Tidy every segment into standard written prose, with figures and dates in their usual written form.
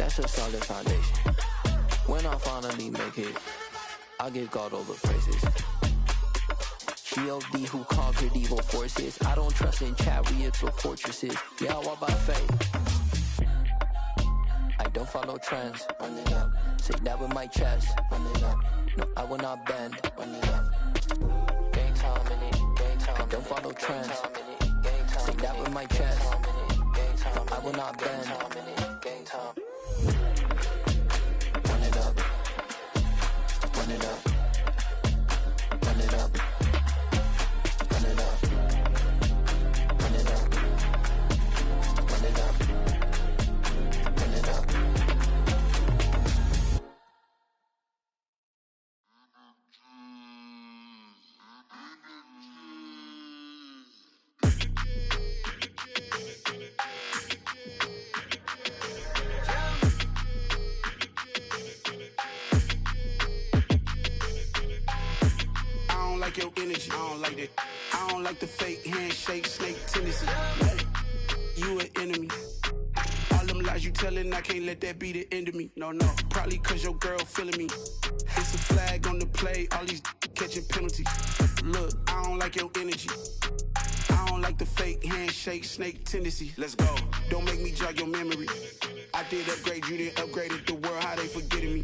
That's a solid foundation. When I finally make it, I give God all the praises. G.O.D. who conquered evil forces. I don't trust in chariots or fortresses. Yeah, I walk by faith. I don't follow trends. Run it up. Say that with my chest. Run it up. No, I will not bend. Run it up. Game time in it. Game time. I don't follow trends. Say that with my chest. No, I will not bend. Game time. Run it up. Run it up. Run it up. Run it up. Run it up. Run it up. Run it up. Your energy, I don't like that. I don't like the fake handshake, snake tendency. You an enemy. All them lies you telling, I can't let that be the end of me. No, probably cause your girl feeling me. It's a flag on the play, all these catching penalties. Look, I don't like your energy. I don't like the fake handshake, snake tendency. Let's go. Don't make me jog your memory. I did upgrade, you didn't upgrade it. The world, how they forgetting me.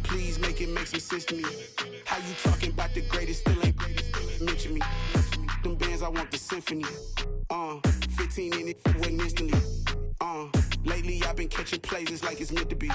Please make it make some sense to me. How you talking about the greatest, still ain't greatest, still ain't mention me. Them bands, I want the symphony. 15 in it, went instantly. Lately I've been catching plays, it's like it's meant to be.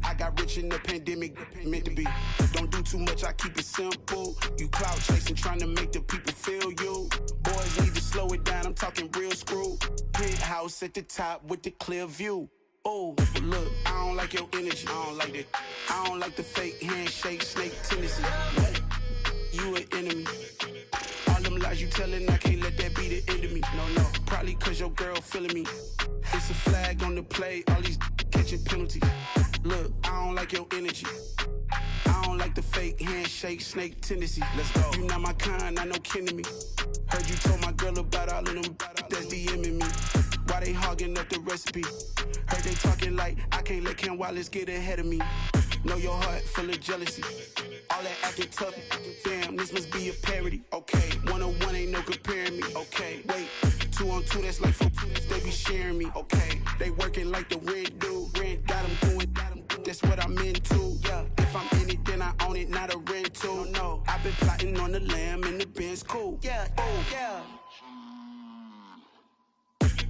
I got rich in the pandemic, meant to be. Don't do too much, I keep it simple. You clout chasing, trying to make the people feel you. Boys need to slow it down, I'm talking real screw. Penthouse at the top with the clear view. Oh, look, I don't like your energy, I don't like that. I don't like the fake handshake, snake tendency. You an enemy. All them lies you telling, I can't let that be the end of me. No, probably cause your girl feeling me. It's a flag on the play, all these catching penalties. Look, I don't like your energy. I don't like the fake handshake, snake tendency. Let's go. You not my kind, I know kin to me. Heard you told my girl about all of them that's DMing me. Why they hogging up the recipe? Heard they talking like I can't let Ken Wallace get ahead of me. Know your heart full of jealousy. All that acting tough, damn, this must be a parody. Okay, 1-on-1 ain't no comparing me. Okay, wait, 2-on-2, that's like 4-2, they be sharing me. Okay, they working like the rent dude. Rent got them doing, that's what I'm into. Yeah, if I'm in it, then I own it, not a rental. No, I've been plotting on the lamb and the Benz cool. Yeah, oh, yeah.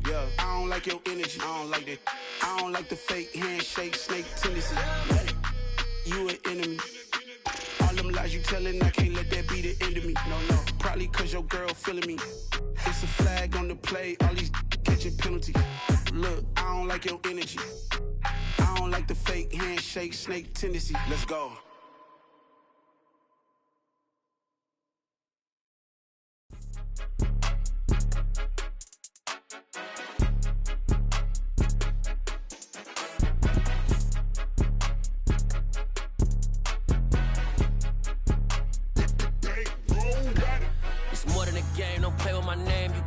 Yeah, I don't like your energy, I don't like that. I don't like the fake handshake, snake tendency. You an enemy. All them lies you telling, I can't let that be the end of me. No, probably cause your girl feeling me. It's a flag on the play, all these catching penalties. Look, I don't like your energy. I don't like the fake handshake, snake tendency. Let's go.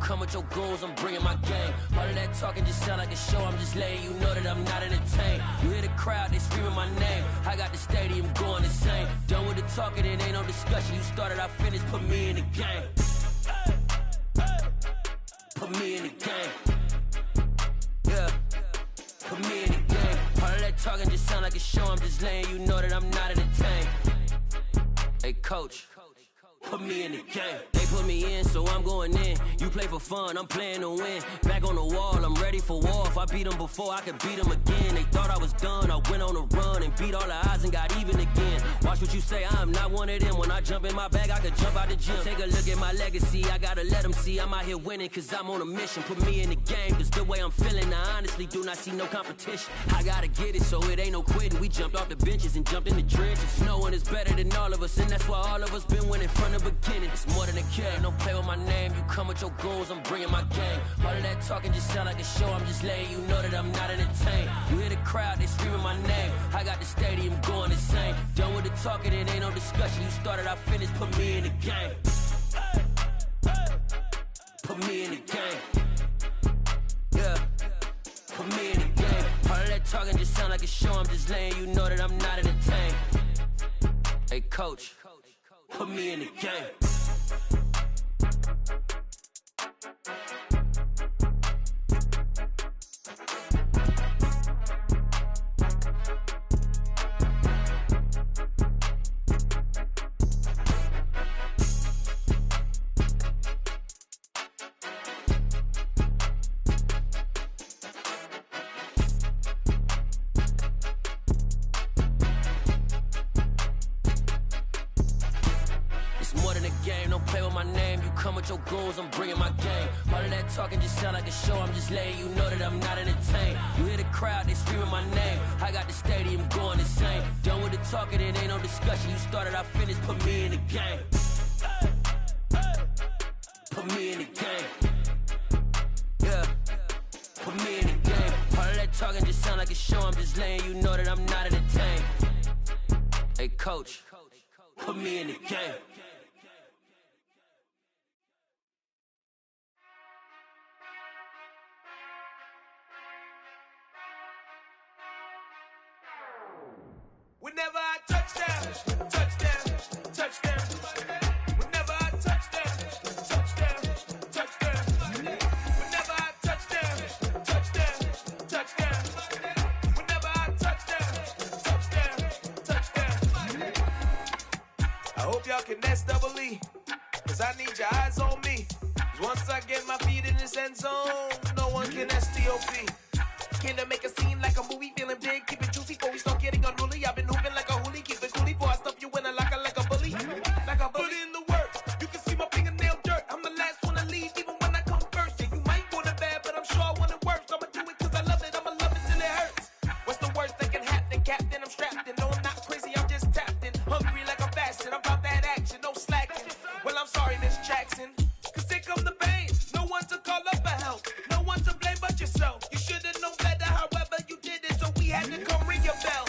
Come with your goons, I'm bringing my game. All of that talking just sound like a show, I'm just letting you know that I'm not entertained. You hear the crowd, they screaming my name. I got the stadium going insane. Done with the talking, it ain't no discussion. You started, I finished, put me in the game. Put me in the game. Yeah, put me in the game. All of that talking just sound like a show, I'm just letting you know that I'm not entertained. Hey coach, put me in the game. They put me in, so I'm going in. You play for fun, I'm playing to win. Back on the wall, I'm ready for war. If I beat them before, I could beat them again. They thought I was done, I went on a run and beat all the odds and got even again. Watch what you say, I'm not one of them. When I jump in my bag, I could jump out the gym. Take a look at my legacy, I gotta let them see I'm out here winning, cause I'm on a mission. Put me in the game, cause the way I'm feeling, I honestly do not see no competition. I gotta get it, so it ain't no quitting. We jumped off the benches and jumped in the trenches. No one is better than all of us, and that's why all of us been winning from the beginning. It's more than a game, don't play with my name. You come with your goons, I'm bringing my game. All of that talking just sound like a show, I'm just letting you know that I'm not entertained. You hear the crowd, they screaming my name. I got the stadium going insane. Done with the talking, it ain't no discussion. You started, I finished, put me in the game. Put me in the game. Yeah, put me in the game. All of that talking just sound like a show. I'm just letting you know that I'm not entertained. Hey, coach, put me in the game. Your goons, I'm bringing my game. All of that talking just sound like a show. I'm just letting you know that I'm not entertained. You hear the crowd, they screaming my name. I got the stadium going insane. Done with the talking, it ain't no discussion. You started, I finished, put me in the game. Put me in the game. Yeah, put me in the game. All of that talking just sound like a show. I'm just letting you know that I'm not entertained. Hey, coach, put me in the game. Whenever I touchdown, touchdown, touchdown. Whenever I touchdown, touchdown, touchdown. Whenever I touchdown, touchdown, touchdown. Whenever I touchdown, touchdown, touchdown. I hope y'all can nest double E, cause I need your eyes on me. Cause once I get my feet in this end zone, no one can STOP. Came to make a scene like a movie, feeling big, keep it juicy before we start getting unruly. I've been hooping like a hoolie, keep it coolie before I stuff you in a locker like a bully. Like a bully. Put in the work, you can see my fingernail dirt. I'm the last one to leave, even when I come first. Yeah, you might want it bad, but I'm sure I want it worse. I'ma do it cause I love it, I'ma love it till it hurts. What's the worst that can happen, Captain? I'm strapped in, no I'm not crazy, I'm just tapped in. Hungry like I'm fasting, I'm about that action, no slacking. Well, I'm sorry, Miss Jackson, cause here come the pain. No one to call up for help, no one to blame but yourself. You should've known better, however you did it, so we had to come ring your bell.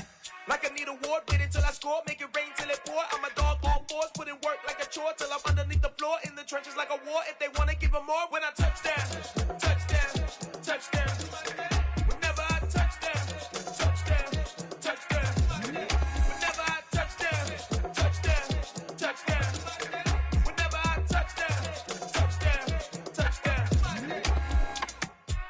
Like I need a award, wait until I score, make it rain till it pour. I'm a dog on fours, put in work like a chore till I'm underneath the floor, in the trenches like a war. If they wanna give them more, when I touchdown, touchdown, touchdown. Whenever I touchdown, touchdown, touchdown. Whenever I touchdown, touchdown, touchdown. Whenever I touchdown, touchdown, touchdown.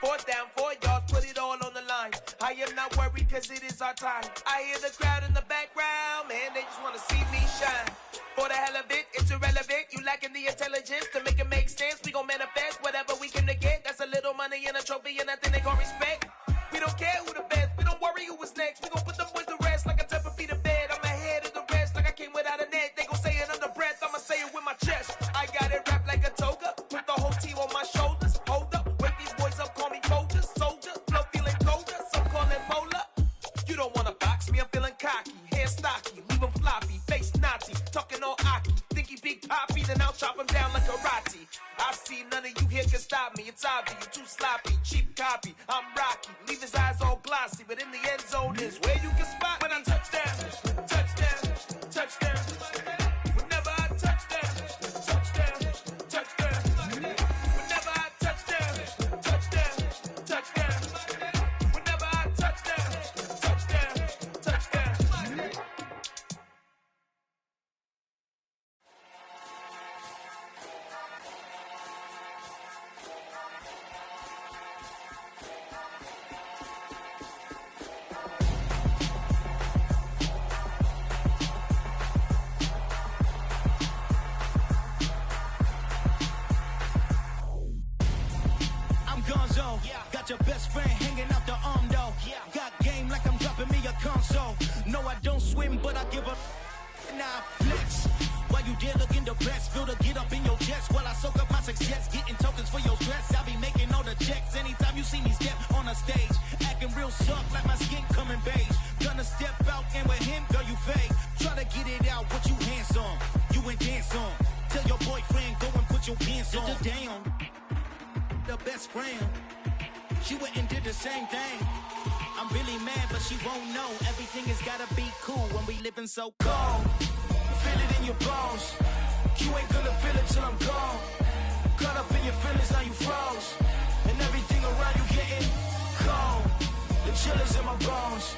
Fourth down, 4 yards, put it all on the line. I am not worried cause it is our time. I hear the crowd in the background, man, they just wanna see me shine. For the hell of it, it's irrelevant. You lacking the intelligence to make it make sense. We gon' manifest whatever we came to get. That's a little money and a trophy and nothing they gon' respect. We don't care who the best, we don't worry who was next. We gon' put them boys to rest like a Tempur-Pedic to bed. I'm ahead of the rest like I came without a net. They gon' say it under breath, I'ma say it with my chest. I got it wrapped like a toga, put the whole team on my shoulders. Hold up, wake these boys up, call me Folger, soldier. Flow feeling colder, some call it polar. You don't wanna box me, I'm feeling cocky. Hair stocky, leave him floppy, face naughty. Talking all aki, think he big poppy, then I'll chop him down like karate. I see none of you here can stop me. It's obvious, you too sloppy, cheap copy. I'm Rocky, leave his eyes all glossy, but in the end zone is where you can spot when I touchdown, touchdown, touchdown. Whenever I touchdown, touchdown, touchdown. Whenever I touchdown, touchdown, touchdown. Whenever I touchdown, touchdown, touchdown. Got your best friend hanging out the arm though. Got game like I'm dropping me a console. No, I don't swim, but I give a nah flex. While you there looking the best, feel the get up in your chest while I soak up my success, getting tokens for your stress. I be making all the checks anytime you see me step on a stage, acting real soft like my skin coming beige. Gonna step out and with him, girl, you fake. Try to get it out, what you hands on, you ain't dance on. Tell your boyfriend go and put your pants on. Down, the best friend. She went and did the same thing. I'm really mad, but she won't know. Everything has gotta be cool when we living so cold. Feel it in your bones. You ain't gonna feel it till I'm gone. Caught up in your feelings, now you froze. And everything around you getting cold. The chillers in my bones.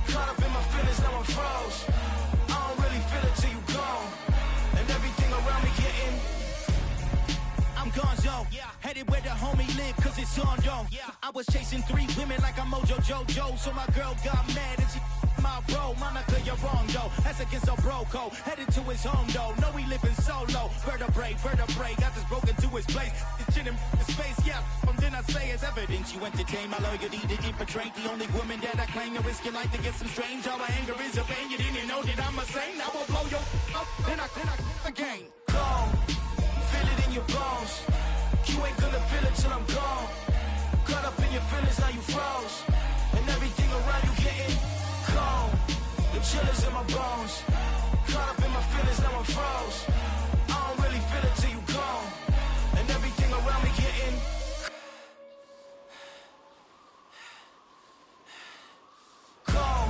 Caught up in my feelings, now I'm froze. I don't really feel it till you gone. And everything around me getting. I'm gonzo, headed where the homie live, cause it's on though. I was chasing 3 women like I'm Mojo Jojo, so my girl got mad and she my bro. Monica, you're wrong though, that's against a bro code. Headed to his home though, know he living solo. Vertebrae, got just broken to his place. It's chin in his face, yeah, from then I say it's evidence. You entertain my loyalty to infiltrate the only woman that I claim. You risk your life to get some strange. All my anger is a pain, you didn't know that I'm a saint. I will blow your up, then I again. Go. Feel it in your bones. You ain't gonna feel it till I'm gone. Caught up in your feelings, now you froze. And everything around you getting cold. The chillers in my bones. Caught up in my feelings, now I'm froze. I don't really feel it till you gone. And everything around me getting cold.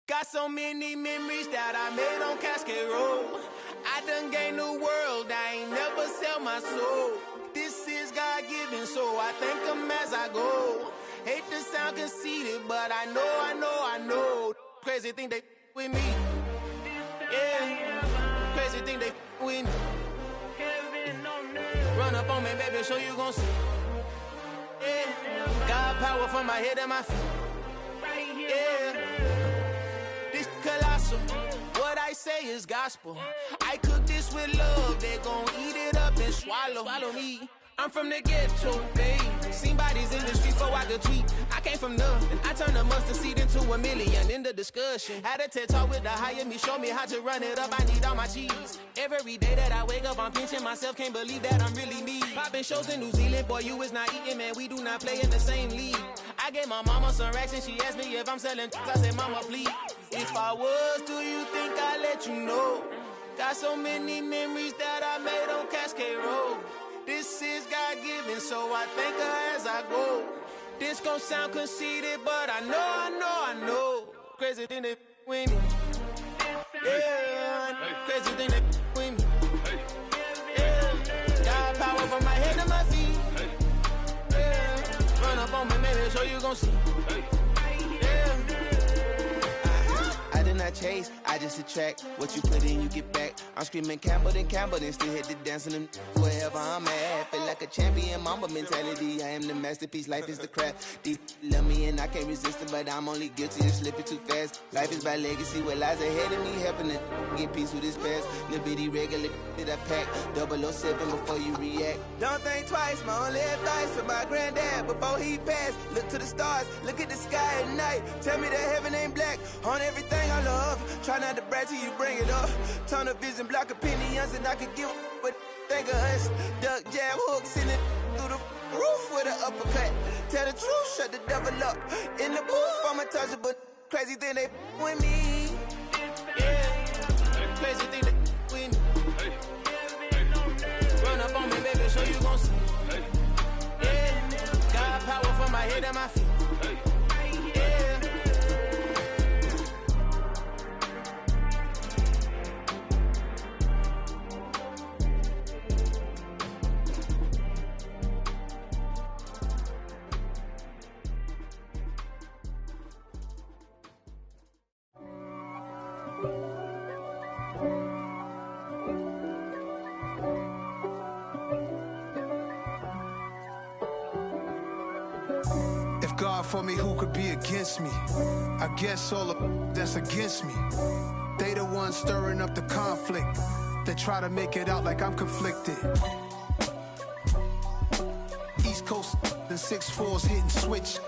Got so many memories that I made on Cascade Road. I done gained the world, I ain't never sell my soul. This is God-given, so I thank him as I go. Hate to sound conceited, but I know. Crazy thing they with me. Yeah, crazy thing they with me. Run up on me, baby, so you gon' see. Yeah, got power from my head and my feet. Yeah. Colossal, what I say is gospel. I cook this with love, they gon' eat it up and swallow me. I'm from the ghetto, babe. Seen bodies in the street before I could tweet. I came from nothing, I turned a mustard seed into a million. In the discussion, had a TED talk with the higher me, show me how to run it up. I need all my cheese. Every day that I wake up, I'm pinching myself, can't believe that I'm really me. Popping shows in New Zealand, boy, you is not eating, man. We do not play in the same league. I gave my mama some racks and she asked me if I'm selling. I said, mama, please. If I was, do you think I'd let you know? Got so many memories that I made on Cascade Road. This is God-given, so I thank her as I go. This gon' sound conceited, but I know. Crazy thing they with me. Yeah, crazy thing they with me. Yeah, got power from my head to my feet. Yeah, run up on me, maybe, so you gon' see. Yeah. I did not chase, I just attract. What you put in, you get back. I'm screaming Campbell, then still hit the dance and them wherever I'm at. Feel like a champion, mamba mentality. I am the masterpiece, life is the craft. Deep love me and I can't resist it, but I'm only guilty of slipping too fast. Life is by legacy, what lies ahead of me, helping to get peace with this past. Little bitty regular that I pack, 007 before you react. Don't think twice, my only advice for my granddad before he passed. Look to the stars, look at the sky at night. Tell me that heaven ain't black on everything I love. Try not to brag till you bring it up. Tunnel vision, block opinions, and I could give but think of us. Duck jab hooks in it through the roof with an uppercut. Tell the truth, shut the devil up. In the booth, I'm untouchable. Crazy thing they with me. Yeah, crazy thing they with me. Run up on me, baby, so you gon' see. Yeah, got power from my head and my feet. Yeah. God for me, who could be against me? I guess all of that's against me. They the ones stirring up the conflict. They try to make it out like I'm conflicted. East Coast and 6'4's hitting switch.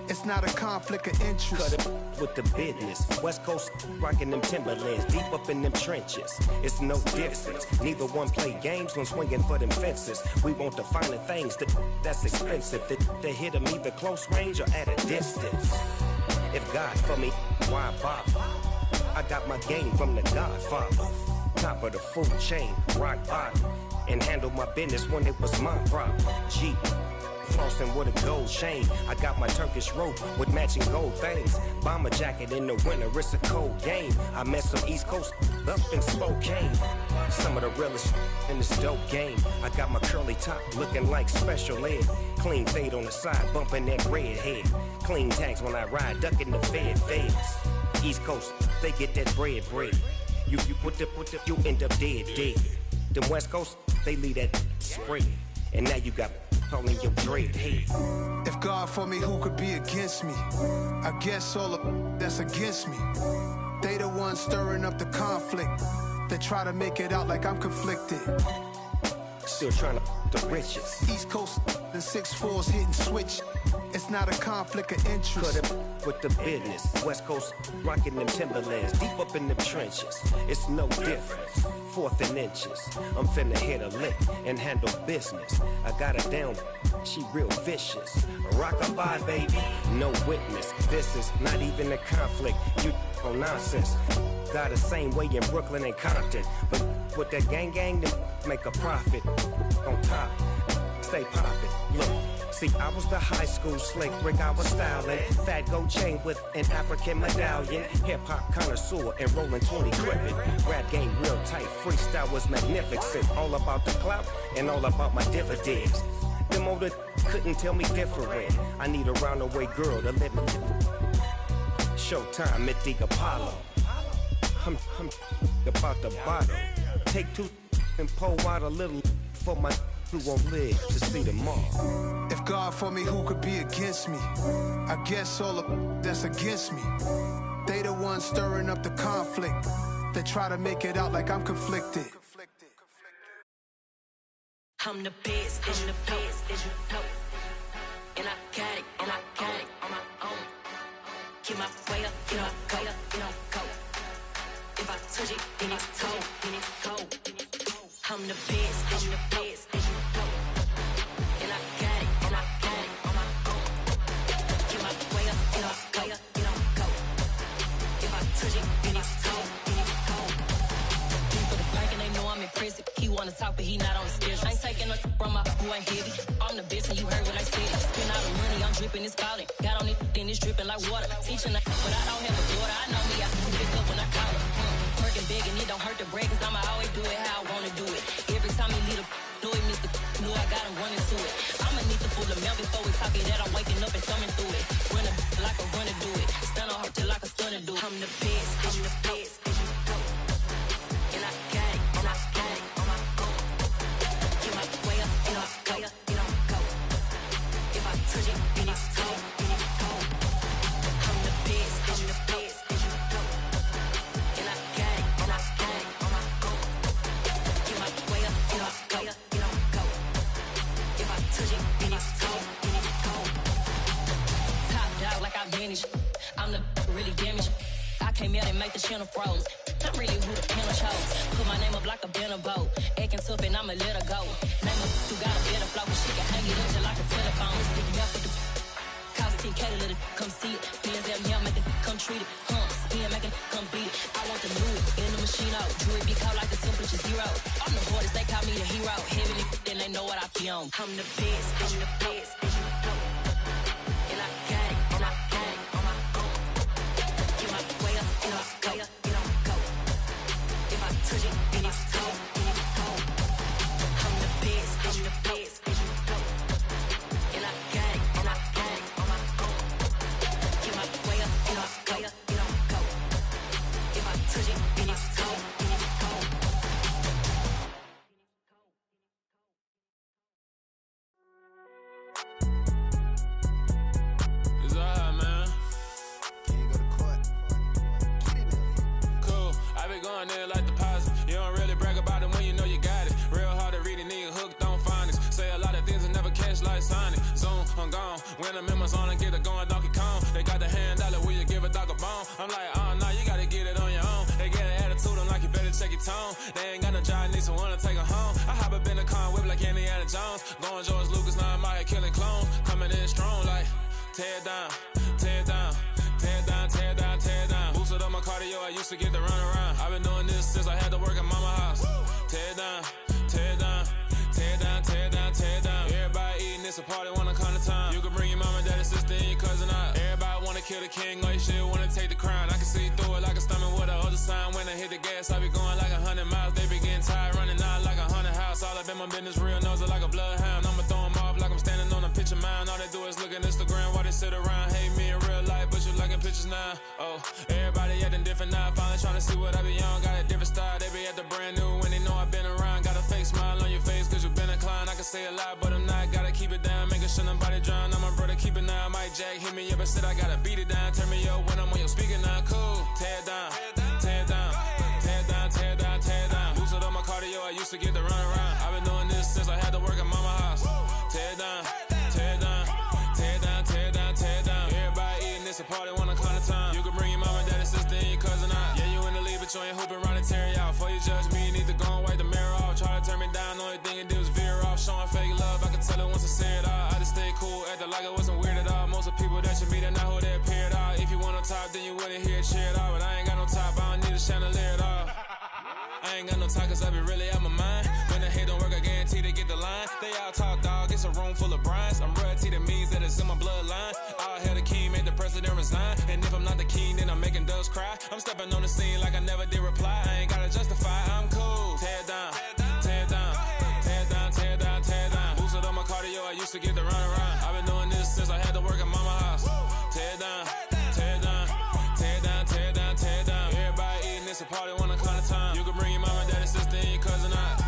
It's not a conflict of interest. Cut it with the business. West Coast rocking them Timberlands, deep up in them trenches. It's no difference. Neither one play games when swinging for them fences. We want the finer things that's expensive. They hit them either close range or at a distance. If God for me, why bother? I got my game from the Godfather. Top of the food chain, rock bottom. and handle my business when it was my problem. G. Flossing with a gold chain. I got my Turkish rope with matching gold things. Bomber jacket in the winter, it's a cold game. I met some East Coast up in Spokane. Some of the realest in this dope game. I got my curly top looking like special ed. Clean fade on the side, bumping that red head. Clean tags when I ride, ducking the feds. East Coast, they get that bread. You you end up dead. Them West Coast, they leave that spread. And now you got all in your dread head. If God for me, who could be against me? I guess all of that's against me. They the ones stirring up the conflict. They try to make it out like I'm conflicted. Still trying to the riches. East Coast the 6'4s hitting switch. It's not a conflict of interest. Cut it with the business. West Coast rocking them Timberlands, deep up in them trenches. It's no difference. 4th and inches. I'm finna hit a lick and handle business. I got her down, she real vicious. Rock-a-bye, baby, no witness. This is not even a conflict. You on nonsense. Got the same way in Brooklyn and Compton, but with that gang, then make a profit. On top, stay poppin'. Look. See, I was the high school slick Rick, I was styling. Fat gold chain with an African medallion. Hip-hop connoisseur and rolling 20 gripping. Rap game real tight, freestyle was magnificent. All about the clout and all about my dividends. Them older couldn't tell me different. I need a roundaway girl to let me. Showtime at the Apollo. I'm about the bottle. Take 2 and pour out a little for my who won't live to see tomorrow. If God for me, who could be against me? I guess all of that's against me. They the ones stirring up the conflict. They try to make it out like I'm conflicted. I'm the best, as you know. And I got it on my own. Get my way up, get my go. If I touch it, then it's cold. I'm the best, as you know. And I got it on my own. Get my way up, get my go. If I touch it, then it's cold. For the bank and they know I'm impressive. He wanna talk, but he not on the schedule. I ain't taking no from my boy heavy. I'm the best and you heard what I said. Spend all the money, I'm dripping, it's falling. Got on it, then it's dripping like water. Teaching but I don't have a daughter. I know me, I can pick up when I call her. Working big and it don't hurt to break, cause I'ma always do it how I wanna do it. Every time he lead a know it, Mr. Know I got him running to it. I'ma need to pull the milk before we talk it that I'm waking up and thumbing through it. Run a like a runner do it. Stun on her till like a stunner do it. I'm the best, and I got it on my own. Get my way up, get my go. If I touch it, then it's cold. I'm the best, and I got it on my own. Get my way up, get my go. If I touch it, then it's cold. Top dog like I vanished. I'm the really damaged. I came out and make the channel froze. I'm really who the panel chose. Put my name up like a banner boat. Acting tough and I'ma let her go. Name her who got a better flow, but she can hang it up just like a telephone. Sticking up with the cost 10K to let it come see it. Bands out here, make it come treat it. Spin, make it come beat it. I want the new in the machine out. Jewelry be cold like the temperature 0. I'm the hardest, they call me the hero. Heavy then they know what I be on. I'm the best, as you know. And I got it on my own. Get my way up, get my go. If I touch it, then it's cold. I'm the best, as you know. And I got it on my own. Get my way up, get my go. If I touch it, then it's cold. It's alright, man. Can you go to court? Cool. I be going there like deposit. You don't really brag about it when you know you got it. Real hard to read a nigga hooked, don't find it. Say a lot of things and never catch like Sonic. Zoom, I'm gone. When I'm in my zone, I get it going Donkey Kong. They got the $100, will you give a dog a bone? I'm like, oh, no, you gotta get it on your own. They get an attitude, I'm like, you better check your tone. They ain't got no job, need someone to take her home. I hop up in the car, whip like Indiana Jones. Going George Lucas, now I'm out here killing clones. Coming in strong like, tear down, tear down. Tear down, tear down, tear down. Boosted up my cardio, I used to get to run around. I've been doing this since I had to work at mama house. Tear down, tear down. a party when I come to town. You can bring your mama, daddy, sister, and your cousin out. Everybody wanna kill the king, or you shit wanna take the crown. I can see through it like a stomach with a other sign. When I hit the gas, I be going like 100 miles. They be getting tired, running out like 100 house. All up in my business, real nose like a bloodhound. I'ma throw them off like I'm standing on a picture mound. All they do is look at Instagram while they sit around. Hate me in real life, but you liking pictures now. Oh, everybody acting different now. Finally trying to see what I be on. Got a different style, they be at the brand new when they know I've been around. Got a fake smile on your face cause you been inclined. I can say a lot, but I'm not. Gotta keep it down, making sure nobody drown. I'm my brother, keep it now. Mike Jack hit me up and said I gotta beat it down. Turn me up when I'm on your speaker now. Cool, tear it down, tear it down, tear it down, tear it down, tear it down. Boosted up my cardio, I used to get to run around. I've been doing this since I had to work at mama house. Tear it down, tear it down, tear it down, tear it down, tear it down. Everybody eating, it's a party when I come to time. You can bring your mama, daddy, sister, and your cousin out. Yeah, you in the lead, but you ain't hooping around and tear out. Before you judge me, you need to go and wipe the mirror off. Try to turn me down, only thing you do is veer off. Showing fake love, I can tell it once I say it all. I just stay cool, acting like it wasn't weird at all. Most of the people that you meet are not who they appear at all. If you want on top, then you wouldn't hear it cheer at all. But I ain't got no top, I don't need a chandelier at all. I ain't got no talk cause I be really out my mind. When the hate don't work, I guarantee they get the line. They all talk dog, it's a room full of brinds. I'm royalty, that means that it's in my bloodline. All hail the king, make the president resign. And if I'm not the king, then I'm making doves cry. I'm stepping on the scene like I never did reply. I ain't gotta justify, I'm cool. Tear it down, tear it down, tear it down, tear it down, tear it down. Boosted up my cardio, I used to get to run around. I've been doing this since I had to work at mama house. Tear it down, tear it down, tear it down, tear it down, tear it down. Everybody eating, it's a party when I come to time. You can bring your mama, daddy, sister, and your cousin out.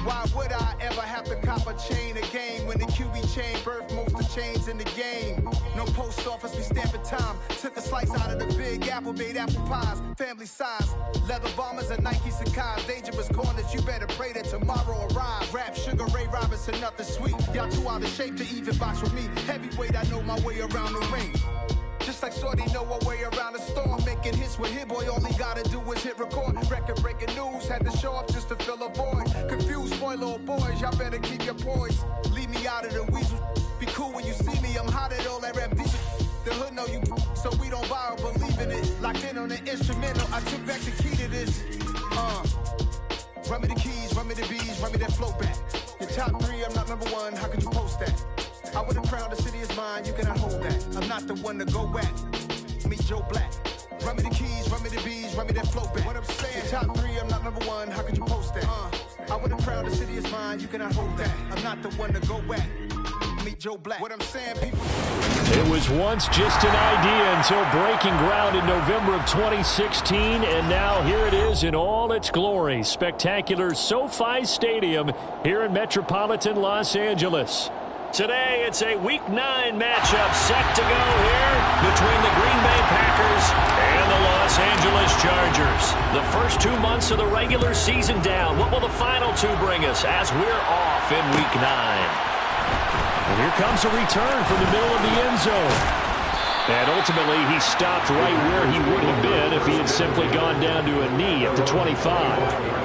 Why would I ever have to cop a chain a game when the QB chain birthed most of the chains in the game? No post office, we stamping time. Took a slice out of the big apple, made apple pies, family size. Leather bombers and Nike Sacai's. Dangerous corners, you better pray that tomorrow arrives. Rap, Sugar Ray Robinson, nothing sweet. Y'all too out of shape to even box with me. Heavyweight, I know my way around the ring. Just like Shorty know her way around the storm. Making hits with Hit Boy, all he gotta do is hit record. Record breaking news, had to show up just to fill a void. Confused boy, little boys, y'all better keep your poise. Leave me out of the weasel. Be cool when you see me, I'm hot at all that rap deep. The hood know you, so we don't borrow, believe in it. Locked in on the instrumental, I took back the key to this. Run me the keys, run me the bees, run me that flow back. Your top 3, I'm not number 1, how could you post that? I would have crowned the city is mine, you cannot hold that. I'm not the one to go at. Meet Joe Black. Run me the keys, run me the bees, run me that flow back. What I'm saying, top 3, I'm not number 1, how could you post that? I would have crowned the city is mine, you cannot hold that. I'm not the one to go at. Meet Joe Black. What I'm saying, people. It was once just an idea until breaking ground in November of 2016, and now here it is in all its glory. Spectacular SoFi Stadium here in metropolitan Los Angeles. Today, it's a Week 9 matchup set to go here between the Green Bay Packers and the Los Angeles Chargers. The first 2 months of the regular season down. What will the final 2 bring us as we're off in Week 9? And here comes a return from the middle of the end zone. And ultimately, he stopped right where he would have been if he had simply gone down to a knee at the 25.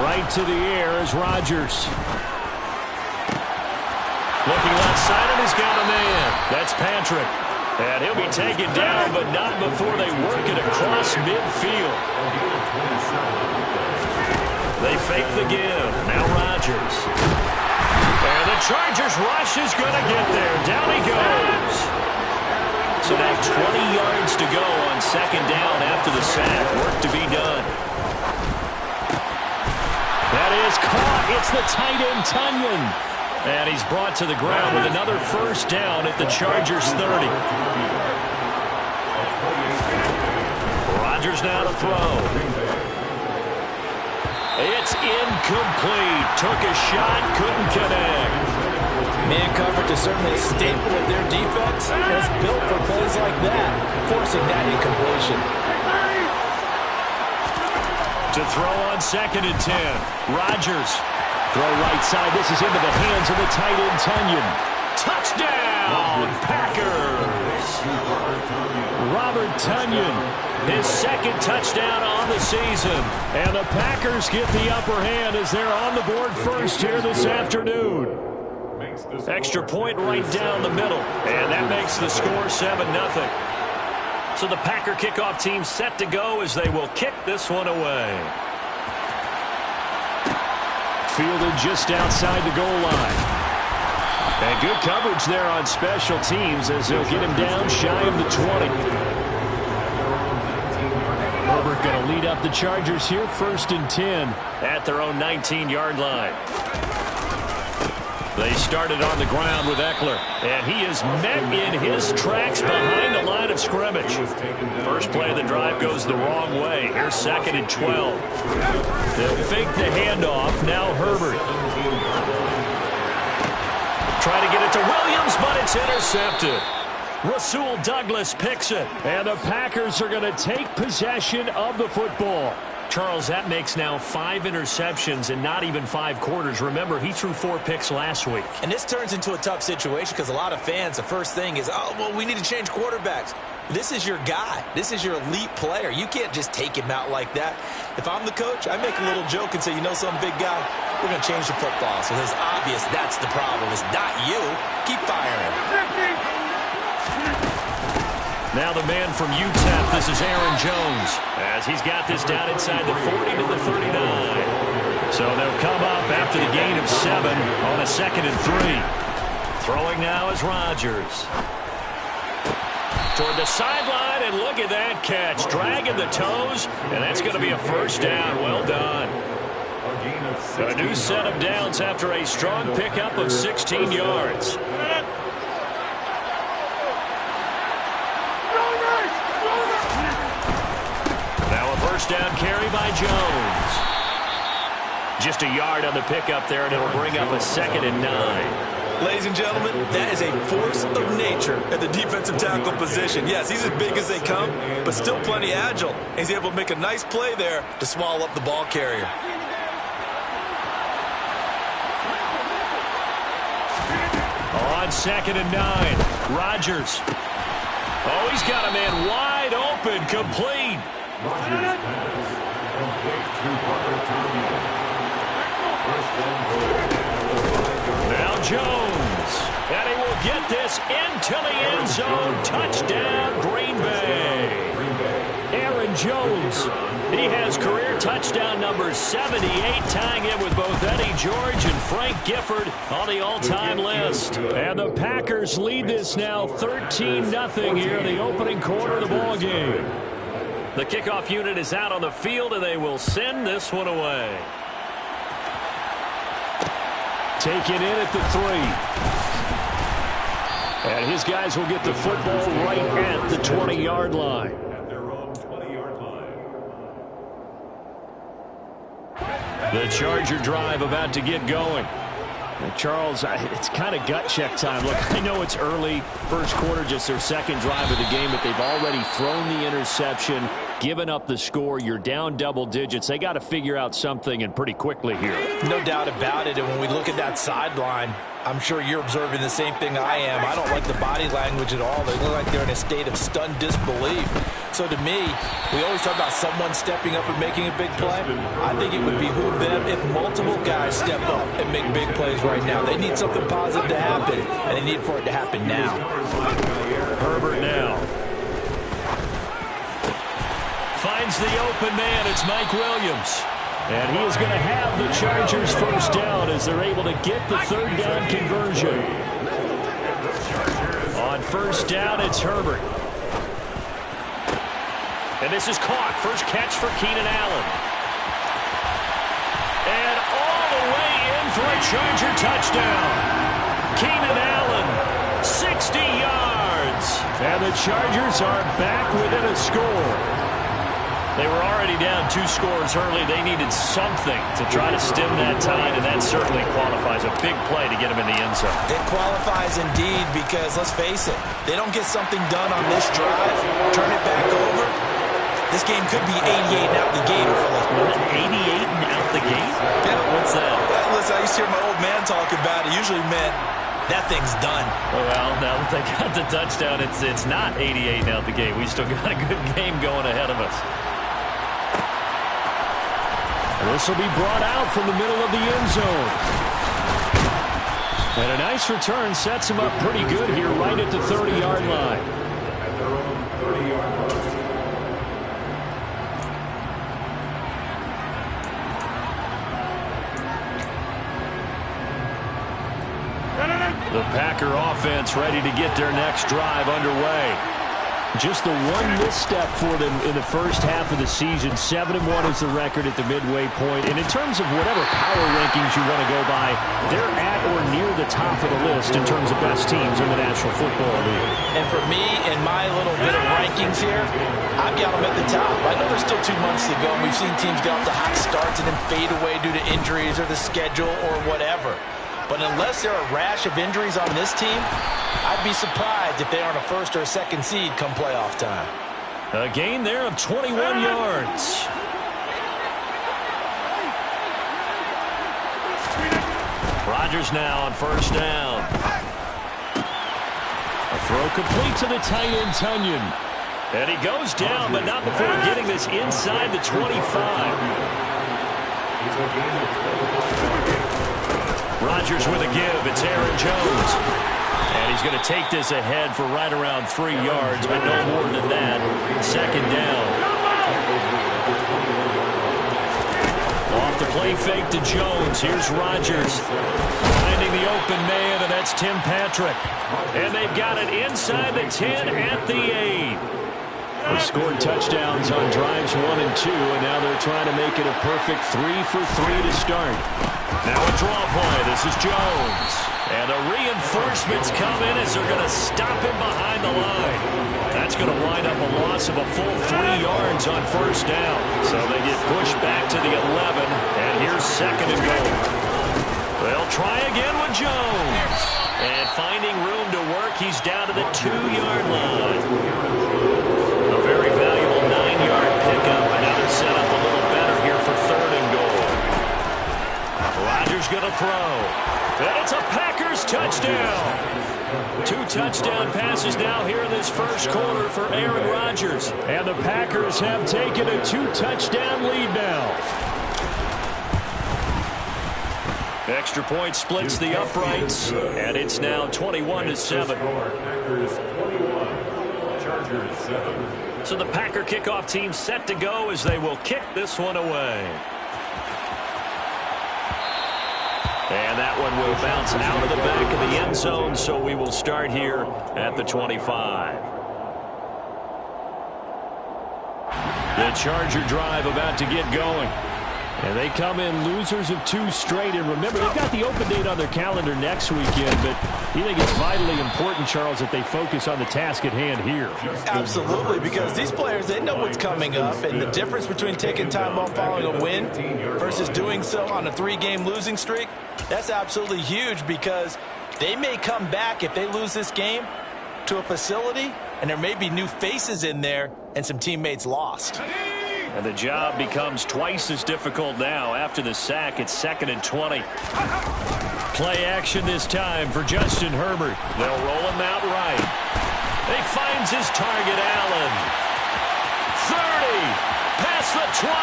Right to the air is Rodgers. Looking left side, and he's got a man. That's Patrick. And he'll be taken down, but not before they work it across midfield. They fake the give. Now Rodgers. Chargers rush is going to get there. Down he goes. So now 20 yards to go on second down after the sack. Work to be done. That is caught. It's the tight end, Tunyon. And he's brought to the ground with another first down at the Chargers 30. Rodgers now to throw. It's incomplete. Took a shot, couldn't connect. Man coverage is certainly a staple of their defense, and it's built for plays like that, forcing that incompletion. To throw on second and 10. Rodgers. Throw right side. This is into the hands of the tight end, Tunyon. Touchdown, Packers. Robert Tunyon, his second touchdown on the season. And the Packers get the upper hand as they're on the board first here this afternoon. Extra point right down the middle. And that makes the score 7-0. So the Packer kickoff team set to go as they will kick this one away. Fielded just outside the goal line. And good coverage there on special teams as they'll get him down shy of the 20. Herbert going to lead up the Chargers here, 1st and 10 at their own 19-yard line. They started on the ground with Eckler, and he is met in his tracks behind the line of scrimmage. First play of the drive goes the wrong way. Here's 2nd and 12. They'll fake the handoff. Now Herbert. Try to get it to Williams, but it's intercepted. Rasul Douglas picks it, and the Packers are going to take possession of the football. Charles, that makes now 5 interceptions in not even 5 quarters. Remember, he threw 4 picks last week. And this turns into a tough situation because a lot of fans, the first thing is, oh, well, we need to change quarterbacks. This is your guy. This is your elite player. You can't just take him out like that. If I'm the coach, I make a little joke and say, you know something, big guy? We're going to change the football. So it's obvious that's the problem. It's not you. Keep firing. Now the man from UTEP, this is Aaron Jones, as he's got this down inside the 40 to the 39. So they'll come up after the gain of 7 on a 2nd and 3. Throwing now is Rodgers. Toward the sideline, and look at that catch. Dragging the toes, and that's going to be a first down. Well done. A new set of downs after a strong pickup of 16 yards. First down carry by Jones. Just a yard on the pickup there, and it'll bring up a 2nd and 9. Ladies and gentlemen, that is a force of nature at the defensive tackle position. Yes, he's as big as they come, but still plenty agile. He's able to make a nice play there to swallow up the ball carrier. On 2nd and 9, Rodgers. Oh, he's got a man wide open, complete. Now Jones, and he will get this into the end zone. Touchdown, Green Bay. Aaron Jones, he has career touchdown number 78, tying it with both Eddie George and Frank Gifford on the all-time list. And the Packers lead this now 13-0 here in the opening quarter of the ball game. The kickoff unit is out on the field, and they will send this one away. Taken in at the 3. And his guys will get the football right at the 20-yard line. At their own 20-yard line. The Charger drive about to get going. Charles, it's kind of gut check time. Look, I know it's early, first quarter, just their second drive of the game, but they've already thrown the interception, given up the score. You're down double digits. They got to figure out something, and pretty quickly here. No doubt about it, and when we look at that sideline, I'm sure you're observing the same thing I am. I don't like the body language at all. They look like they're in a state of stunned disbelief. So to me, we always talk about someone stepping up and making a big play. I think it would behoove them if multiple guys step up and make big plays right now. They need something positive to happen, and they need for it to happen now. Herbert now. Finds the open man. It's Mike Williams. And he is going to have the Chargers first down as they're able to get the third down conversion. On first down, it's Herbert. And this is caught. First catch for Keenan Allen. And all the way in for a Charger touchdown. Keenan Allen, 60 yards. And the Chargers are back within a score. They were already down 2 scores early. They needed something to try to stem that tide, and that certainly qualifies. A big play to get them in the end zone. It qualifies indeed because, let's face it, they don't get something done on this drive, turn it back over, this game could be 88 and out the gate early. 88 and out the gate? Yeah. What's that? Listen, I used to hear my old man talk about it. Usually meant that thing's done. Well, now that they got the touchdown, it's not 88 and out the gate. We still got a good game going ahead of us. This will be brought out from the middle of the end zone. And a nice return sets him up pretty good here right at the 30-yard line. At their own 30-yard line. The Packer offense ready to get their next drive underway. Just the one misstep for them in the first half of the season. 7-1 is the record at the midway point. And in terms of whatever power rankings you want to go by, they're at or near the top of the list in terms of best teams in the National Football League. And for me, in my little bit of rankings here, I've got them at the top. I know there's still 2 months to go, and we've seen teams get off to hot starts and then fade away due to injuries or the schedule or whatever. But unless there are a rash of injuries on this team, I'd be surprised if they aren't a first or a second seed come playoff time. A gain there of 21 yards. Rodgers now on first down. A throw complete to the tight end, Tunyon. And he goes down, but not before getting this inside the 25. Rodgers with a give. It's Aaron Jones. And he's going to take this ahead for right around 3 yards, but no more than that. Second down. Off the play fake to Jones. Here's Rodgers finding the open man, and that's Tim Patrick. And they've got it inside the 10 at the 8. They scored touchdowns on drives 1 and 2, and now they're trying to make it a perfect 3 for 3 to start. Now a draw play. This is Jones. And the reinforcements come in as they're going to stop him behind the line. That's going to wind up a loss of a full 3 yards on first down. So they get pushed back to the 11, and here's second and goal. They'll try again with Jones. And finding room to work, he's down to the 2-yard line. A very valuable 9-yard pickup, and now they're set up a little better here for third and goal. Rodgers going to throw. And it's a Packers touchdown. 2 touchdown passes now here in this first quarter for Aaron Rodgers. And the Packers have taken a 2-touchdown lead now. Extra point splits the uprights, and it's now 21-7. Packers 21, Chargers 7. So the Packer kickoff team set to go as they will kick this one away. And that one will bounce out of the back of the end zone, so we will start here at the 25. The Charger drive about to get going. And they come in losers of 2 straight. And remember, they've got the open date on their calendar next weekend. But you think it's vitally important, Charles, that they focus on the task at hand here. Absolutely, because these players, they know what's coming up. And the difference between taking time off following a win versus doing so on a 3-game losing streak, that's absolutely huge, because they may come back if they lose this game to a facility, and there may be new faces in there and some teammates lost. And the job becomes twice as difficult now. After the sack, it's 2nd and 20. Play action this time for Justin Herbert. They'll roll him out right. He finds his target, Allen. 30, past the 20.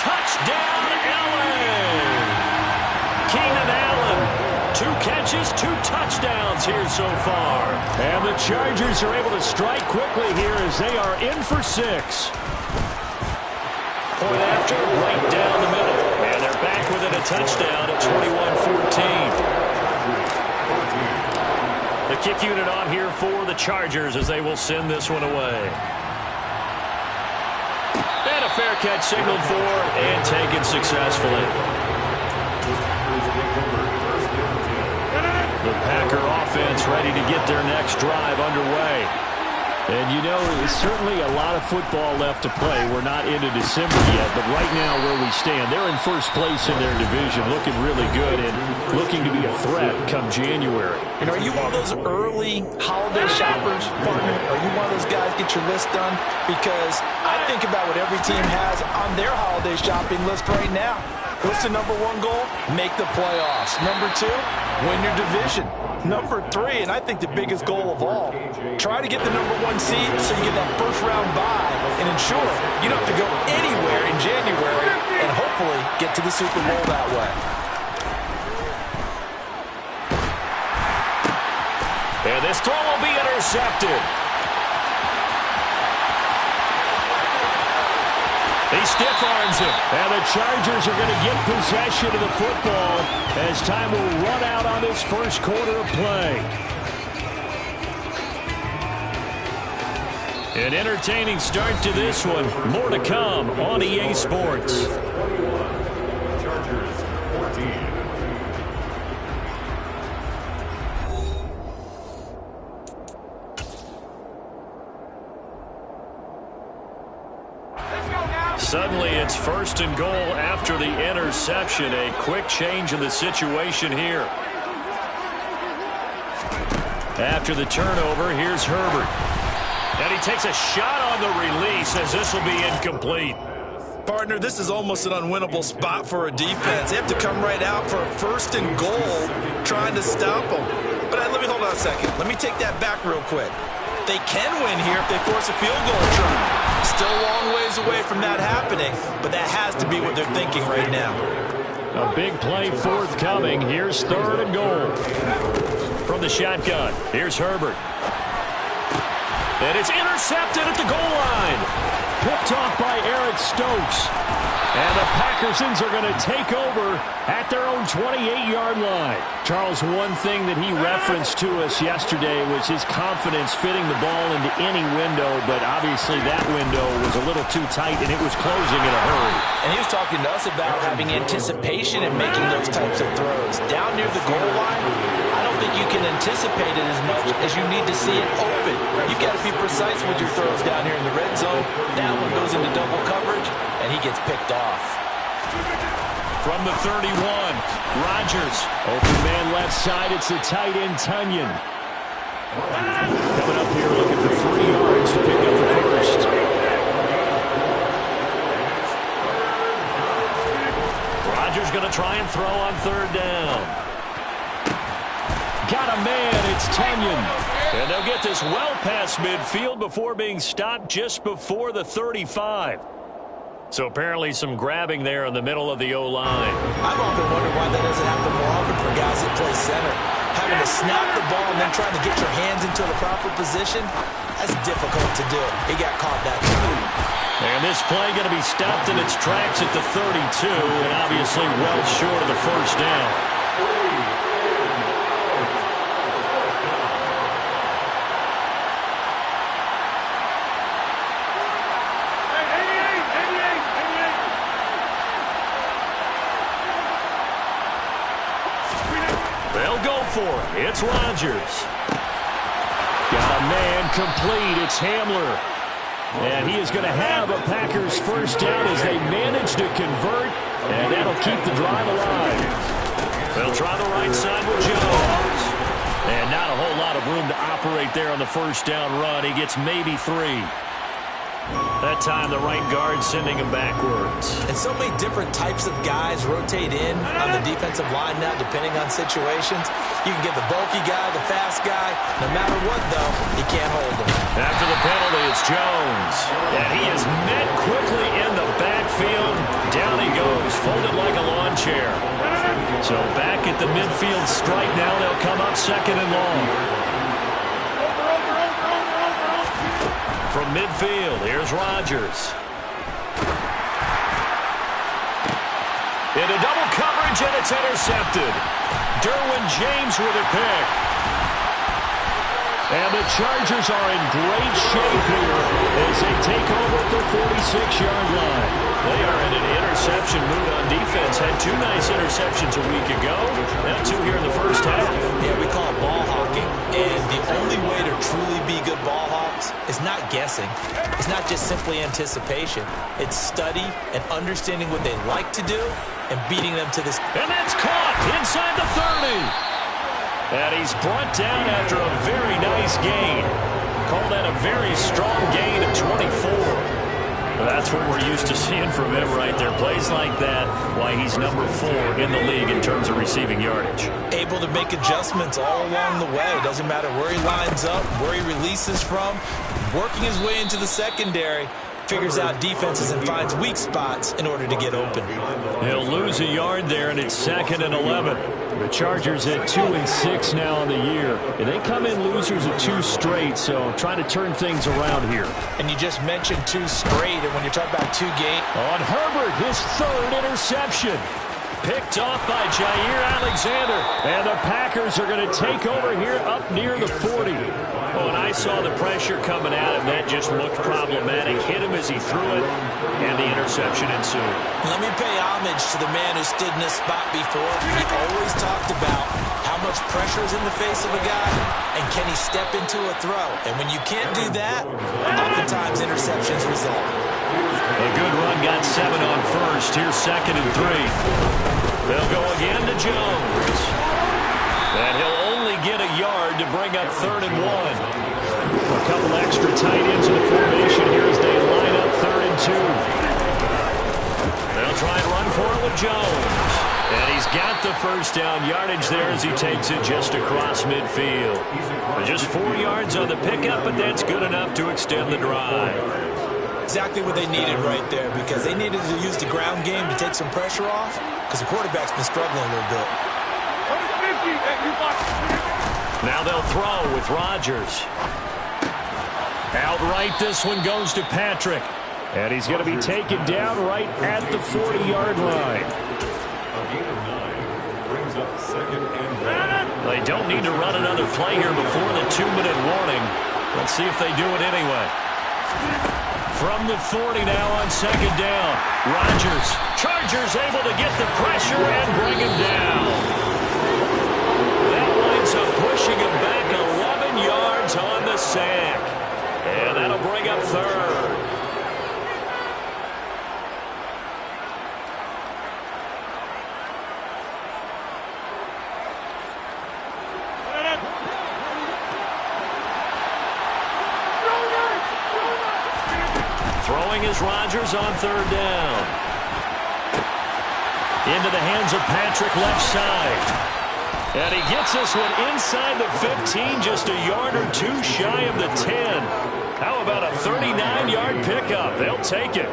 Touchdown, Allen. Keenan Allen, 2 catches, 2 touchdowns here so far. And the Chargers are able to strike quickly here as they are in for 6. point after, right down the middle. And they're back within a touchdown at 21-14. The kick unit on here for the Chargers as they will send this one away. And a fair catch signaled for and taken successfully. The Packer offense ready to get their next drive underway. And, you know, there's certainly a lot of football left to play. We're not into December yet, but right now where we stand, they're in first place in their division, looking really good and looking to be a threat come January. And are you one of those early holiday shoppers, partner? Are you one of those guys get your list done? Because I think about what every team has on their holiday shopping list right now. What's the number one goal? Make the playoffs. Number two, win your division. Number three, and I think the biggest goal of all, try to get the number one seed so you get that first round bye and ensure you don't have to go anywhere in January and hopefully get to the Super Bowl that way. And this throw will be intercepted. He stiff-arms him, and the Chargers are going to get possession of the football as time will run out on this first quarter of play. An entertaining start to this one. More to come on EA Sports. Chargers 14. Suddenly, it's first and goal after the interception. A quick change in the situation here. After the turnover, here's Herbert. And he takes a shot on the release as this will be incomplete. Partner, this is almost an unwinnable spot for a defense. They have to come right out for a first and goal trying to stop them. But let me hold on a second. Let me take that back real quick. They can win here if they force a field goal try. Still a long ways away from that happening, but that has to be what they're thinking right now. A big play forthcoming. Here's third and goal. From the shotgun, here's Herbert. And it's intercepted at the goal line. Picked off by Eric Stokes. And the Packersons are going to take over at their own 28-yard line. Charles, one thing that he referenced to us yesterday was his confidence fitting the ball into any window, but obviously that window was a little too tight and it was closing in a hurry. And he was talking to us about having anticipation in making those types of throws. Down near the goal line, I don't think you can anticipate it as much as you need to see it open. You've got to be precise with your throws down here in the red zone. That one goes into double coverage, and he gets picked off. From the 31, Rodgers. Open man left side, it's the tight end, Tunyon. Coming up here looking for 3 yards to pick up the first. Rodgers going to try and throw on third down. Got a man, it's Tunyon. And they'll get this well past midfield before being stopped just before the 35. So apparently some grabbing there in the middle of the O-line. I've often wondered why that doesn't happen more often for guys that play center. Having to snap the ball and then trying to get your hands into the proper position, that's difficult to do. He got caught that time. And this play going to be stopped in its tracks at the 32, and obviously well short of the first down. For it. It's Rodgers. Got a man complete. It's Hamler. And he is going to have a Packers first down as they manage to convert, and that'll keep the drive alive. They'll try the right side with Jones. And not a whole lot of room to operate there on the first down run. He gets maybe 3. That time the right guard sending him backwards. And so many different types of guys rotate in on the defensive line now depending on situations. You can get the bulky guy, the fast guy. No matter what, though, you can't hold him. After the penalty, it's Jones. And he is met quickly in the backfield. Down he goes, folded like a lawn chair. So back at the midfield stripe now, they'll come up second and long. From midfield, here's Rodgers. Into double coverage, and it's intercepted. Derwin James with a pick. And the Chargers are in great shape here as they take over at the 46-yard line. They are in an interception mood on defense. Had 2 nice interceptions a week ago. Now 2 here in the first half. Yeah, we call it ball hawking. And the only way to truly be good ball hawks is not guessing. It's not just simply anticipation. It's study and understanding what they like to do and beating them to this. And that's caught inside the 30. And he's brought down after a very nice gain. Call that a very strong gain of 24. That's what we're used to seeing from him right there. Plays like that, why he's number 4 in the league in terms of receiving yardage. Able to make adjustments all along the way. Doesn't matter where he lines up, where he releases from. Working his way into the secondary. Figures out defenses and finds weak spots in order to get open. He'll lose a yard there, and it's 2nd and 11. The Chargers at 2-6 now on the year. And they come in losers of 2 straight, so trying to turn things around here. And you just mentioned 2 straight, and when you're talking about 2 games. On Herbert, his 3rd interception. Picked off by Jair Alexander. And the Packers are going to take over here up near the 40. Oh, and I saw the pressure coming at him. That just looked problematic. Hit him as he threw it, and the interception ensued. Let me pay homage to the man who stood in this spot before. He always talked about how much pressure is in the face of a guy, and can he step into a throw. And when you can't do that, oftentimes interceptions result. A good run got 7 on first. Here's 2nd and 3. They'll go again to Jones. And he'll only get a yard to bring up 3rd and 1. A couple extra tight ends in the formation here as they line up 3rd and 2. They'll try and run for it with Jones. And he's got the first down yardage there as he takes it just across midfield. Just 4 yards on the pickup, but that's good enough to extend the drive. Exactly what they needed right there, because they needed to use the ground game to take some pressure off, because the quarterback's been struggling a little bit. Now they'll throw with Rodgers. Outright, this one goes to Patrick. And he's going to be taken down right at the 40-yard line. They don't need to run another play here before the 2-minute warning. Let's see if they do it anyway. From the 40 now on 2nd down. Rodgers. Chargers able to get the pressure and bring him down. That winds up pushing him back 11 yards on the sack. And that'll bring up 3rd. Throwing is Rodgers on 3rd down. Into the hands of Patrick left side. And he gets this one inside the 15, just a yard or 2 shy of the 10. How about a 39-yard pickup? They'll take it.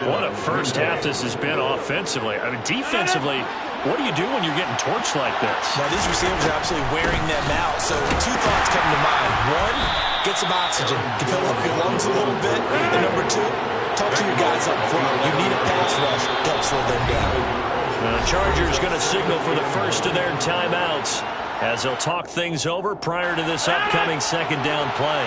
What a first half this has been offensively. I mean, defensively, what do you do when you're getting torched like this? Now, these receivers are absolutely wearing them out. So 2 thoughts come to mind. 1, get some oxygen. You fill up your lungs a little bit. And number 2, talk to your guys up front. You need a pass rush to help slow them down. The Chargers going to signal for the first of their timeouts as they'll talk things over prior to this upcoming 2nd down play.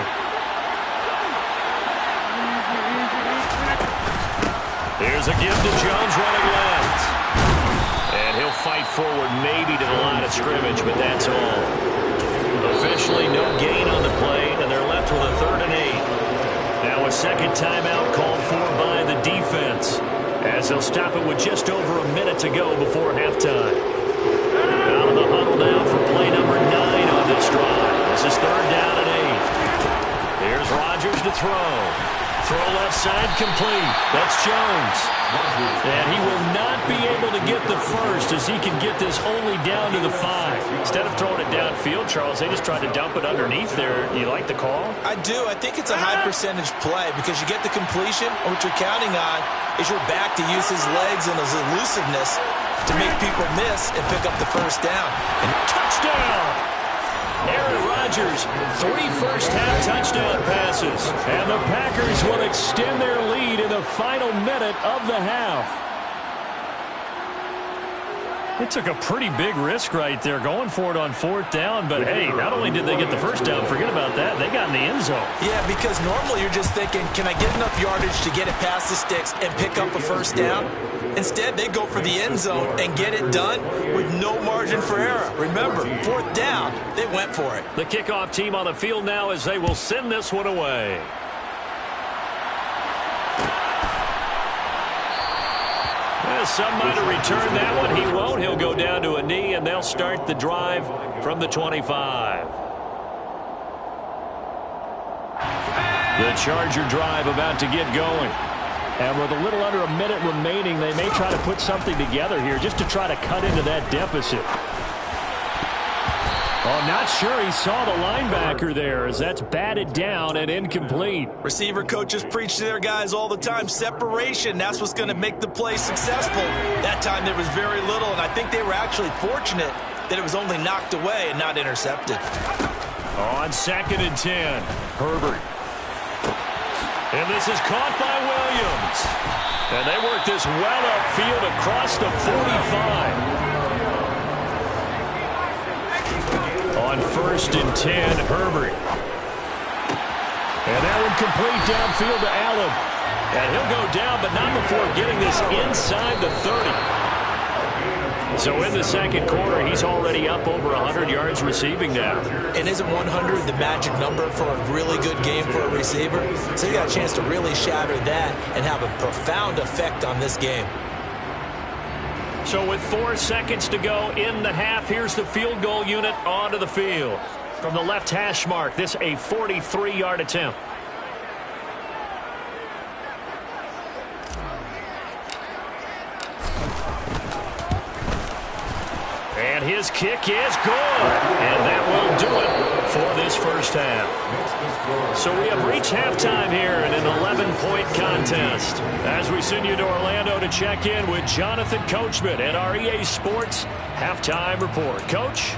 Here's a give to Jones running left. And he'll fight forward maybe to the line of scrimmage, but that's all. Officially no gain on the play, and they're left with a 3rd and 8. Now a 2nd timeout called for by the defense, as they'll stop it with just over a minute to go before halftime. Out of the huddle now for play number 9 on this drive. This is 3rd down and 8. Here's Rodgers to throw. Throw left side complete. That's Jones. And he will not be able to get the first as he can get this only down to the 5. Instead of throwing it downfield, Charles, they just tried to dump it underneath there. You like the call? I do. I think it's a high percentage play because you get the completion, and what you're counting on is your back to use his legs and his elusiveness to make people miss and pick up the first down. And touchdown! Aaron Rodgers, 3 first-half touchdown passes. And the Packers will extend their lead in the final minute of the half. They took a pretty big risk right there going for it on 4th down. But, hey, not only did they get the first down, forget about that, they got in the end zone. Yeah, because normally you're just thinking, can I get enough yardage to get it past the sticks and pick up a first down? Instead, they go for the end zone and get it done with no margin for error. Remember, 4th down, they went for it. The kickoff team on the field now as they will send this one away. Some might have returned that one. He won't. He'll go down to a knee, and they'll start the drive from the 25. The Charger drive about to get going. And with a little under a minute remaining, they may try to put something together here just to try to cut into that deficit. Oh, not sure he saw the linebacker there as that's batted down and incomplete. Receiver coaches preach to their guys all the time. Separation, that's what's going to make the play successful. That time there was very little, and I think they were actually fortunate that it was only knocked away and not intercepted. On 2nd and 10, Herbert. And this is caught by Williams. And they work this well upfield across the 45. On 1st and 10, Herbert. And that one complete downfield to Allen. And he'll go down, but not before getting this inside the 30. So in the second quarter, he's already up over 100 yards receiving now. And isn't 100 the magic number for a really good game for a receiver? So you got a chance to really shatter that and have a profound effect on this game. So with 4 seconds to go in the half, here's the field goal unit onto the field. From the left hash mark, this a 43-yard attempt. And his kick is good. And that will do it for this first half. So we have reached halftime here in an 11-point contest. As we send you to Orlando to check in with Jonathan Coachman at our EA Sports Halftime Report. Coach?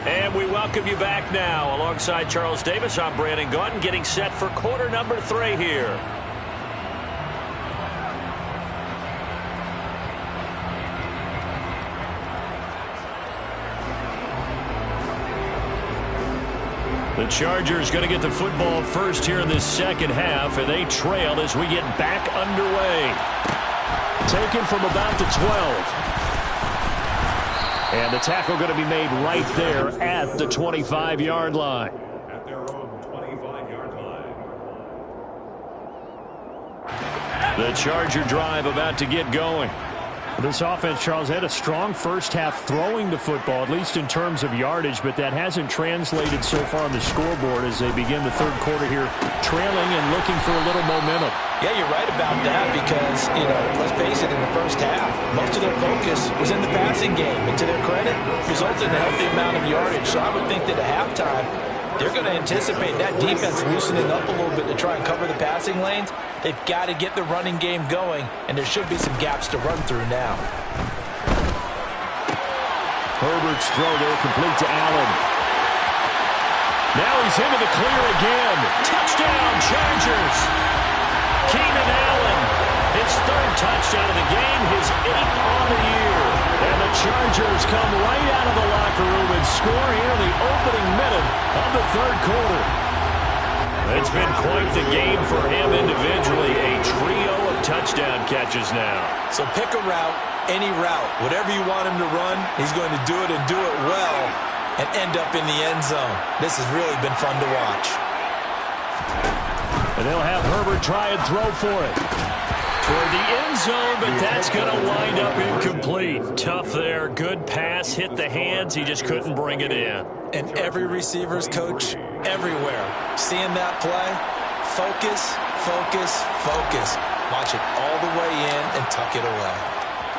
And we welcome you back now. Alongside Charles Davis, I'm Brandon Gaudin, getting set for quarter number 3 here. The Chargers going to get the football first here in this second half, and they trail as we get back underway. Taken from about the 12. And the tackle going to be made right there at the 25-yard line. At their own 25-yard line. The Charger drive about to get going. This offense, Charles, had a strong first half throwing the football, at least in terms of yardage, but that hasn't translated so far on the scoreboard as they begin the third quarter here, trailing and looking for a little momentum. Yeah, you're right about that because, let's face it, in the first half, most of their focus was in the passing game. And to their credit, resulted in a healthy amount of yardage. So I would think that at halftime, they're going to anticipate that defense loosening up a little bit to try and cover the passing lanes. They've got to get the running game going, and there should be some gaps to run through now. Herbert's throw there complete to Allen. Now he's into the clear again. Touchdown, Chargers. Keenan Allen, his 3rd touchdown of the game, his 8th on the year. And the Chargers come right out of the locker room and score here in the opening minute of the 3rd quarter. It's been quite the game for him individually. A trio of touchdown catches now. So pick a route, any route. Whatever you want him to run, he's going to do it and do it well and end up in the end zone. This has really been fun to watch. And they'll have Herbert try and throw for it. Toward the end zone, but that's going to wind up incomplete. Tough there. Good pass. Hit the hands. He just couldn't bring it in. And every receiver's coach everywhere. Seeing that play, focus, focus, focus. Watch it all the way in and tuck it away.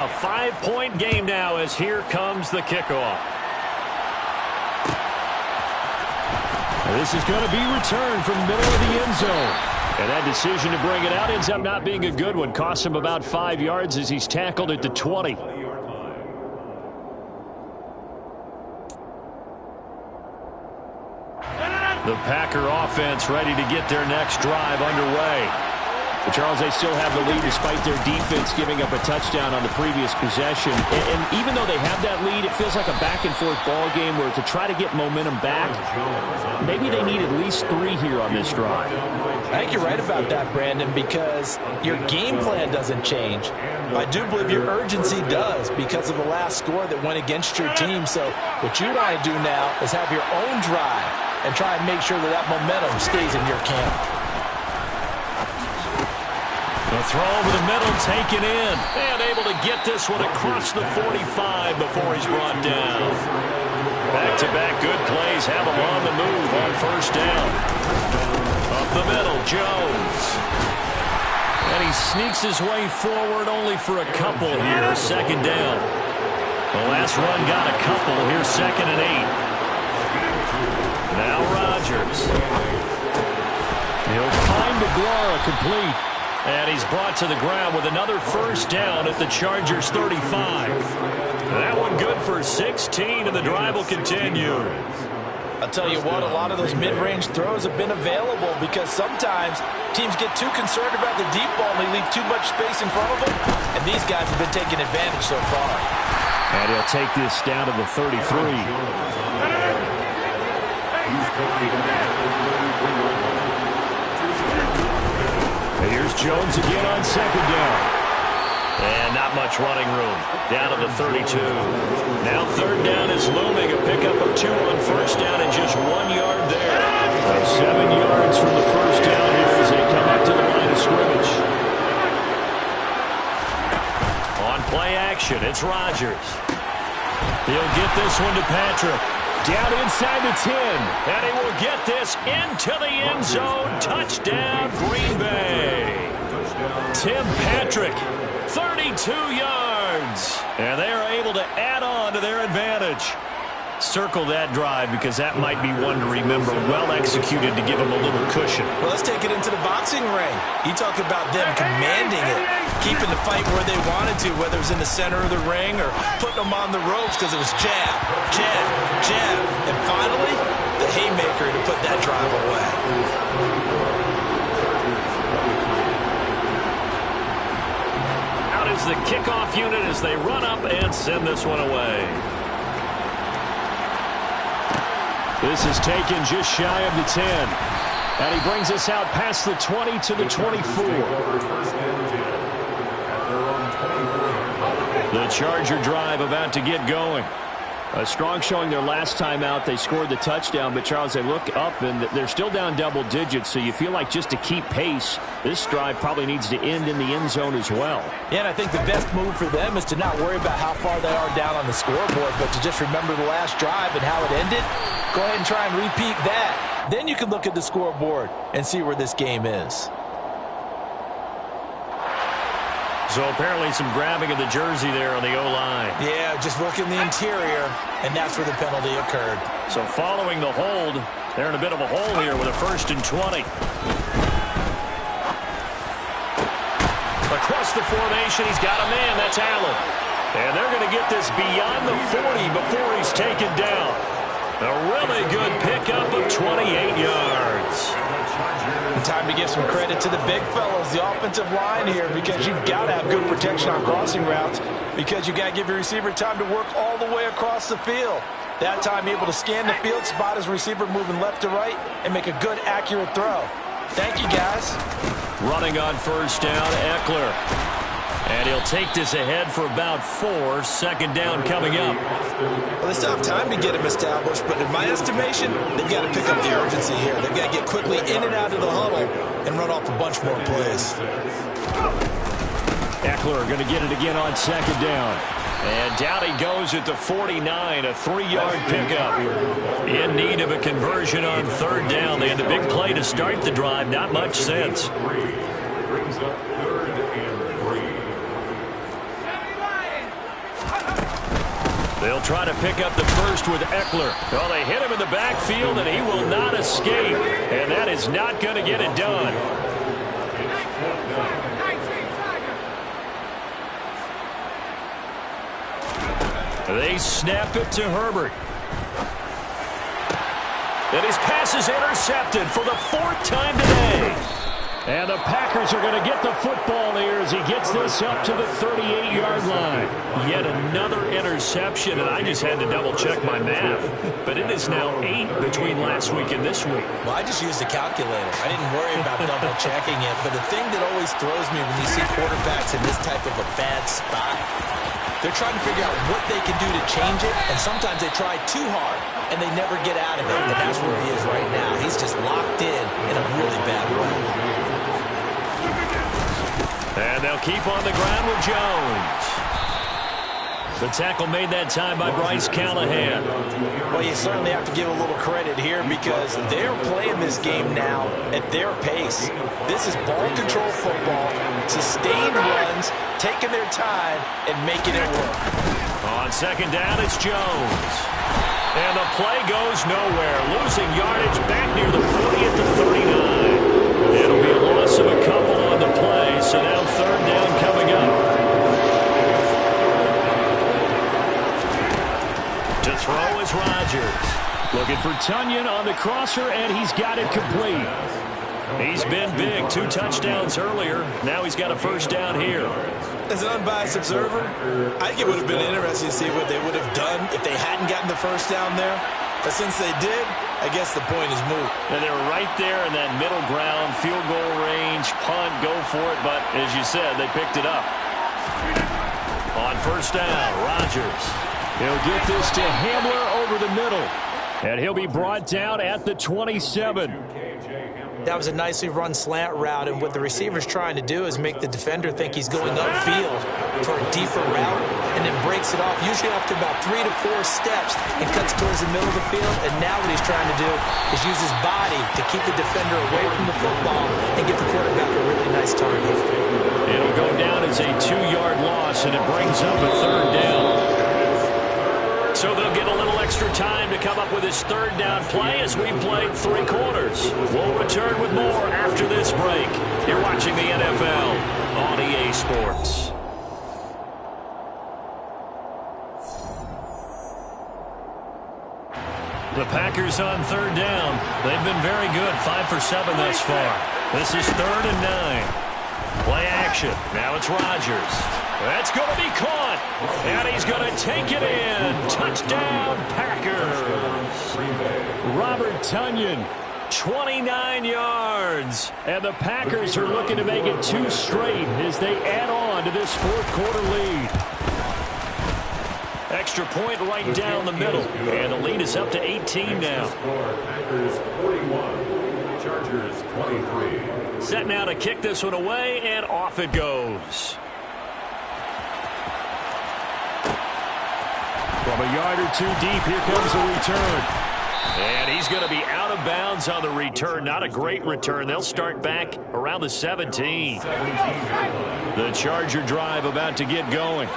A 5-point game now as here comes the kickoff. This is going to be returned from the middle of the end zone. And that decision to bring it out ends up not being a good one. Costs him about 5 yards as he's tackled at the 20. The Packer offense ready to get their next drive underway. But Charles, they still have the lead despite their defense giving up a touchdown on the previous possession. And even though they have that lead, it feels like a back-and-forth ball game where to try to get momentum back, maybe they need at least 3 here on this drive. I think you're right about that, Brandon, because your game plan doesn't change. I do believe your urgency does because of the last score that went against your team. So what you want to do now is have your own drive and try and make sure that that momentum stays in your camp. The throw over the middle, taken in, and able to get this one across the 45 before he's brought down. Back-to-back good plays have him on the move on first down. Up the middle, Jones. And he sneaks his way forward only for a couple here, second down. The last run got a couple, here's 2nd and 8. Now Rodgers. He'll find Aguara complete. And he's brought to the ground with another first down at the Chargers' 35. That one good for 16, and the drive will continue. I'll tell you what, a lot of those mid-range throws have been available because sometimes teams get too concerned about the deep ball and they leave too much space in front of them. And these guys have been taking advantage so far. And he'll take this down to the 33. Here's Jones again on second down. And not much running room. Down to the 32. Now third down is looming. A pickup of 2 on first down and just 1 yard there. So 7 yards from the first down here as they come up to the line of scrimmage. On play action, it's Rodgers. He'll get this one to Patrick. Down inside the 10, and he will get this into the end zone. Touchdown, Green Bay. Tim Patrick, 32 yards. And they are able to add on to their advantage. Circle that drive because that might be one to remember. Well executed to give them a little cushion. Well, let's take it into the boxing ring. You talk about them commanding it, keeping the fight where they wanted to, whether it was in the center of the ring or putting them on the ropes because it was jab, jab, jab. And finally, the haymaker to put that drive away. Out is the kickoff unit as they run up and send this one away. This is taken just shy of the 10. And he brings us out past the 20 to the 24. The Charger drive about to get going. A strong showing their last time out. They scored the touchdown, but Charles, they look up and they're still down double digits, so you feel like just to keep pace, this drive probably needs to end in the end zone as well. Yeah, and I think the best move for them is to not worry about how far they are down on the scoreboard, but to just remember the last drive and how it ended. Go ahead and try and repeat that. Then you can look at the scoreboard and see where this game is. So apparently some grabbing of the jersey there on the O-line. Yeah, just working the interior, and that's where the penalty occurred. So following the hold, they're in a bit of a hole here with a 1st and 20. Across the formation, he's got a man. That's Allen. And they're going to get this beyond the 40 before he's taken down. A really good pickup of 28 yards. Time to give some credit to the big fellas, the offensive line here, because you've got to have good protection on crossing routes because you've got to give your receiver time to work all the way across the field. That time able to scan the field, spot his receiver moving left to right, and make a good, accurate throw. Thank you, guys. Running on first down, Eckler. And he'll take this ahead for about 4. Second down coming up. Well, they still have time to get him established, but in my estimation, they've got to pick up the urgency here. They've got to get quickly in and out of the huddle and run off a bunch more plays. Eckler going to get it again on second down. And down he goes at the 49, a 3-yard pickup. In need of a conversion on third down. They had the big play to start the drive. Not much sense. Brings up 3rd and 3. They'll try to pick up the first with Eckler. Well, they hit him in the backfield, and he will not escape. And that is not going to get it done. They snap it to Herbert. And his pass is intercepted for the 4th time today. And the Packers are going to get the football here as he gets this up to the 38-yard line. Yet another interception, and I just had to double-check my math. But it is now 8 between last week and this week. Well, I just used a calculator. I didn't worry about double-checking it. But the thing that always throws me when you see quarterbacks in this type of a bad spot, they're trying to figure out what they can do to change it, and sometimes they try too hard, and they never get out of it. And that's where he is right now. He's just locked in a really bad way. And they'll keep on the ground with Jones. The tackle made that time by Bryce Callahan. Well, you certainly have to give a little credit here because they're playing this game now at their pace. This is ball control football, sustained runs, taking their time, and making it work. On second down, it's Jones. And the play goes nowhere, losing yardage back near the 40 at the 39. It'll be a loss of a couple on the play, so now 3rd down coming up. To throw is Rodgers. Looking for Tunyon on the crosser, and he's got it complete. He's been big, 2 touchdowns earlier. Now he's got a 1st down here. As an unbiased observer, I think it would have been interesting to see what they would have done if they hadn't gotten the 1st down there. But since they did, I guess the point is moot. And they were right there in that middle ground, field goal range, punt, go for it. But as you said, they picked it up. On 1st down, Rodgers. He'll get this to Hamler over the middle. And he'll be brought down at the 27. That was a nicely run slant route, and what the receiver's trying to do is make the defender think he's going upfield for a deeper route, and then breaks it off, usually after about 3 to 4 steps, and cuts towards the middle of the field. And now what he's trying to do is use his body to keep the defender away from the football and get the quarterback a really nice target. It'll go down as a 2-yard loss, and it brings up a 3rd down. So they'll get a little extra time to come up with his 3rd down play as we played 3 quarters. We'll return with more after this break. You're watching the NFL on EA Sports. The Packers on 3rd down. They've been very good, 5 for 7 thus far. This is 3rd and 9. Play action. Now it's Rodgers. That's going to be caught. And he's going to take it in. Touchdown, Packers. Robert Tunyon, 29 yards. And the Packers are looking to make it 2 straight as they add on to this 4th quarter lead. Extra point right down the middle. And the lead is up to 18 now. Packers 41, Chargers 23. Set now to kick this one away, and off it goes. From a yard or 2 deep, here comes the return. And he's going to be out of bounds on the return. Not a great return. They'll start back around the 17. The Charger drive about to get going.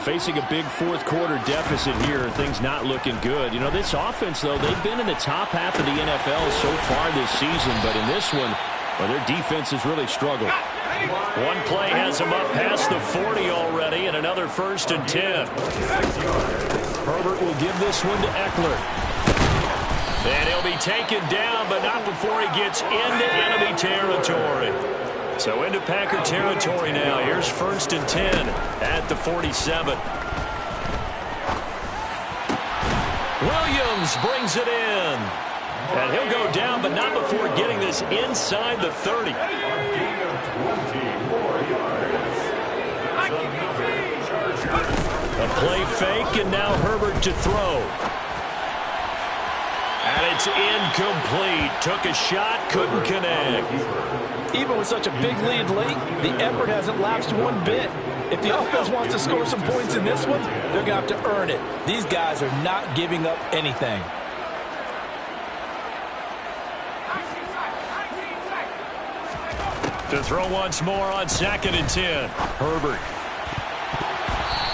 Facing a big 4th quarter deficit here, things not looking good. You know, this offense, though, they've been in the top half of the NFL so far this season, but in this one, well, their defense has really struggled. One play has them up past the 40 already, and another 1st and 10. Herbert will give this one to Eckler. And he'll be taken down, but not before he gets into enemy territory. So into Packer territory now. Here's 1st and 10 at the 47. Williams brings it in. And he'll go down, but not before getting this inside the 30. A play fake, and now Herbert to throw. And it's incomplete. Took a shot, couldn't connect. Even with such a big lead late, the effort hasn't lapsed one bit. If the offense wants to score some points in this one, they're going to have to earn it. These guys are not giving up anything. To throw once more on 2nd and 10. Herbert.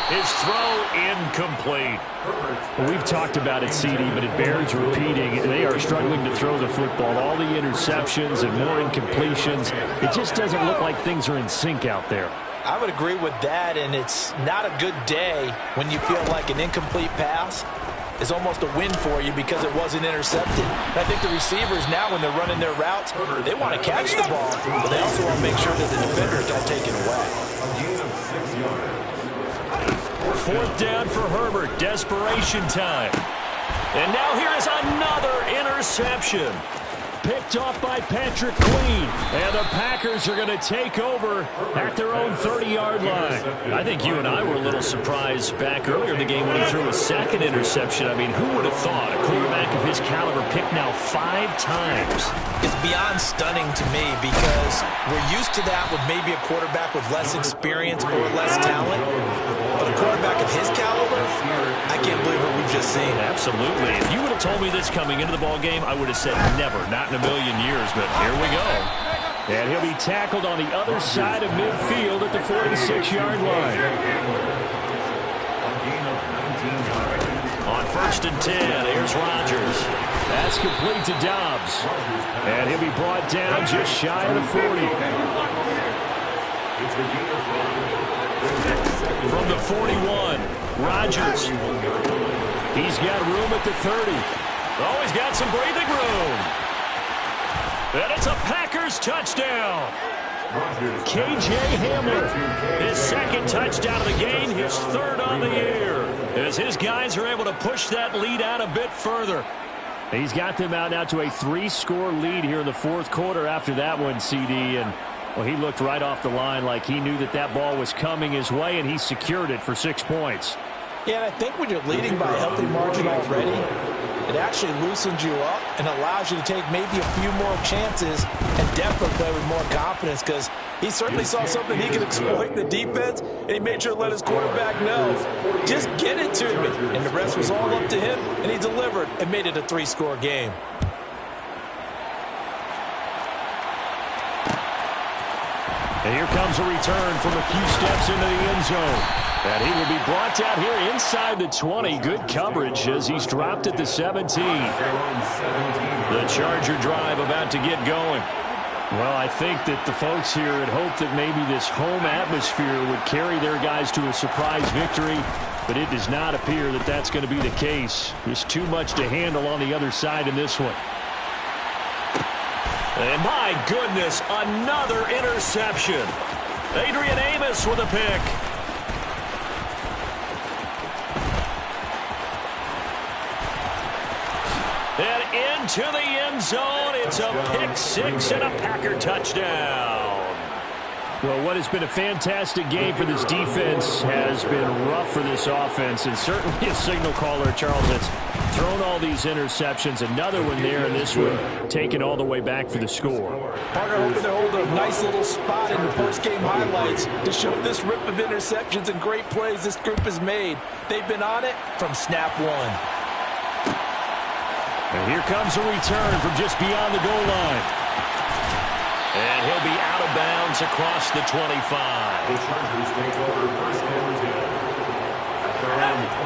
His throw incomplete. We've talked about it, CD, but it bears repeating. They are struggling to throw the football. All the interceptions and more incompletions. It just doesn't look like things are in sync out there. I would agree with that, and it's not a good day when you feel like an incomplete pass is almost a win for you because it wasn't intercepted. And I think the receivers now, when they're running their routes, they want to catch the ball, but they also want to make sure that the defenders don't take it away. Fourth down for Herbert. Desperation time. And now here is another interception. Picked off by Patrick Queen. And the Packers are going to take over at their own 30-yard line. I think you and I were a little surprised back earlier in the game when he threw a second interception. I mean, who would have thought a quarterback of his caliber picked now 5 times? It's beyond stunning to me because we're used to that with maybe a quarterback with less experience or less talent. But a quarterback of his caliber, I can't believe what we've just seen. Absolutely. If you would have told me this coming into the ball game, I would have said never, not in a million years, but here we go. And he'll be tackled on the other side of midfield at the 46-yard line. On 1st and 10, here's Rodgers. That's complete to Dobbs. And he'll be brought down just shy of the 40. From the 41, Rodgers. He's got room at the 30. Oh, he's got some breathing room. And it's a Packers touchdown. K.J. Hamler, his second touchdown of the game, his third on the year, as his guys are able to push that lead out a bit further. He's got them out now to a 3-score lead here in the fourth quarter after that one, CD. And, well, he looked right off the line like he knew that that ball was coming his way, and he secured it for 6 points. Yeah, and I think when you're leading by a healthy margin already, it actually loosens you up and allows you to take maybe a few more chances and definitely play with more confidence because he certainly saw something he could exploit in the defense, and he made sure to let his quarterback know, just get it to me. And the rest was all up to him, and he delivered and made it a 3-score game. And here comes a return from a few steps into the end zone. And he will be brought down here inside the 20. Good coverage as he's dropped at the 17. The Charger drive about to get going. Well, I think that the folks here had hoped that maybe this home atmosphere would carry their guys to a surprise victory, but it does not appear that that's going to be the case. There's too much to handle on the other side in this one. And my goodness, another interception. Adrian Amos with a pick. And into the end zone, it's a pick 6 and a Packer touchdown. Well, what has been a fantastic game for this defense has been rough for this offense, and certainly a signal caller, Charles, that's thrown all these interceptions. Another one there, and this one taken all the way back for the score. Parker hoping to hold a nice little spot in the post-game highlights to show this rip of interceptions and great plays this group has made. They've been on it from snap one. And here comes a return from just beyond the goal line. And he'll be out of bounds across the 25.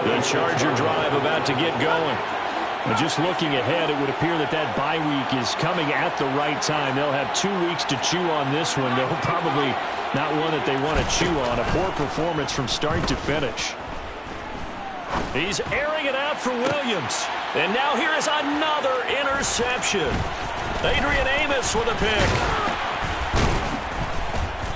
The Charger drive about to get going. And just looking ahead, it would appear that that bye week is coming at the right time. They'll have 2 weeks to chew on this one. They'll probably not one that they want to chew on. A poor performance from start to finish. He's airing it out for Williams. And now here is another interception. Adrian Amos with a pick.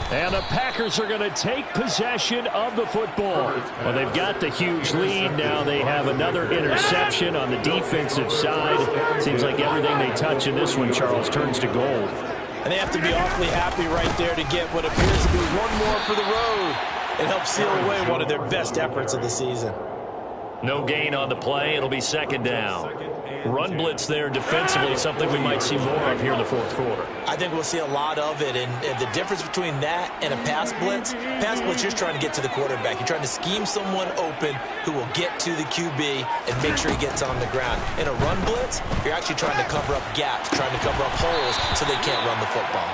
And the Packers are going to take possession of the football. Well, they've got the huge lead. Now they have another interception on the defensive side. Seems like everything they touch in this one, Charles, turns to gold. And they have to be awfully happy right there to get what appears to be one more for the road. It helps seal away one of their best efforts of the season. No gain on the play. It'll be second down. Run blitz there defensively, something we might see more of here in the fourth quarter. I think we'll see a lot of it, and the difference between that and a pass blitz, you're trying to get to the quarterback. You're trying to scheme someone open who will get to the QB and make sure he gets on the ground. In a run blitz, you're actually trying to cover up gaps, trying to cover up holes so they can't run the football.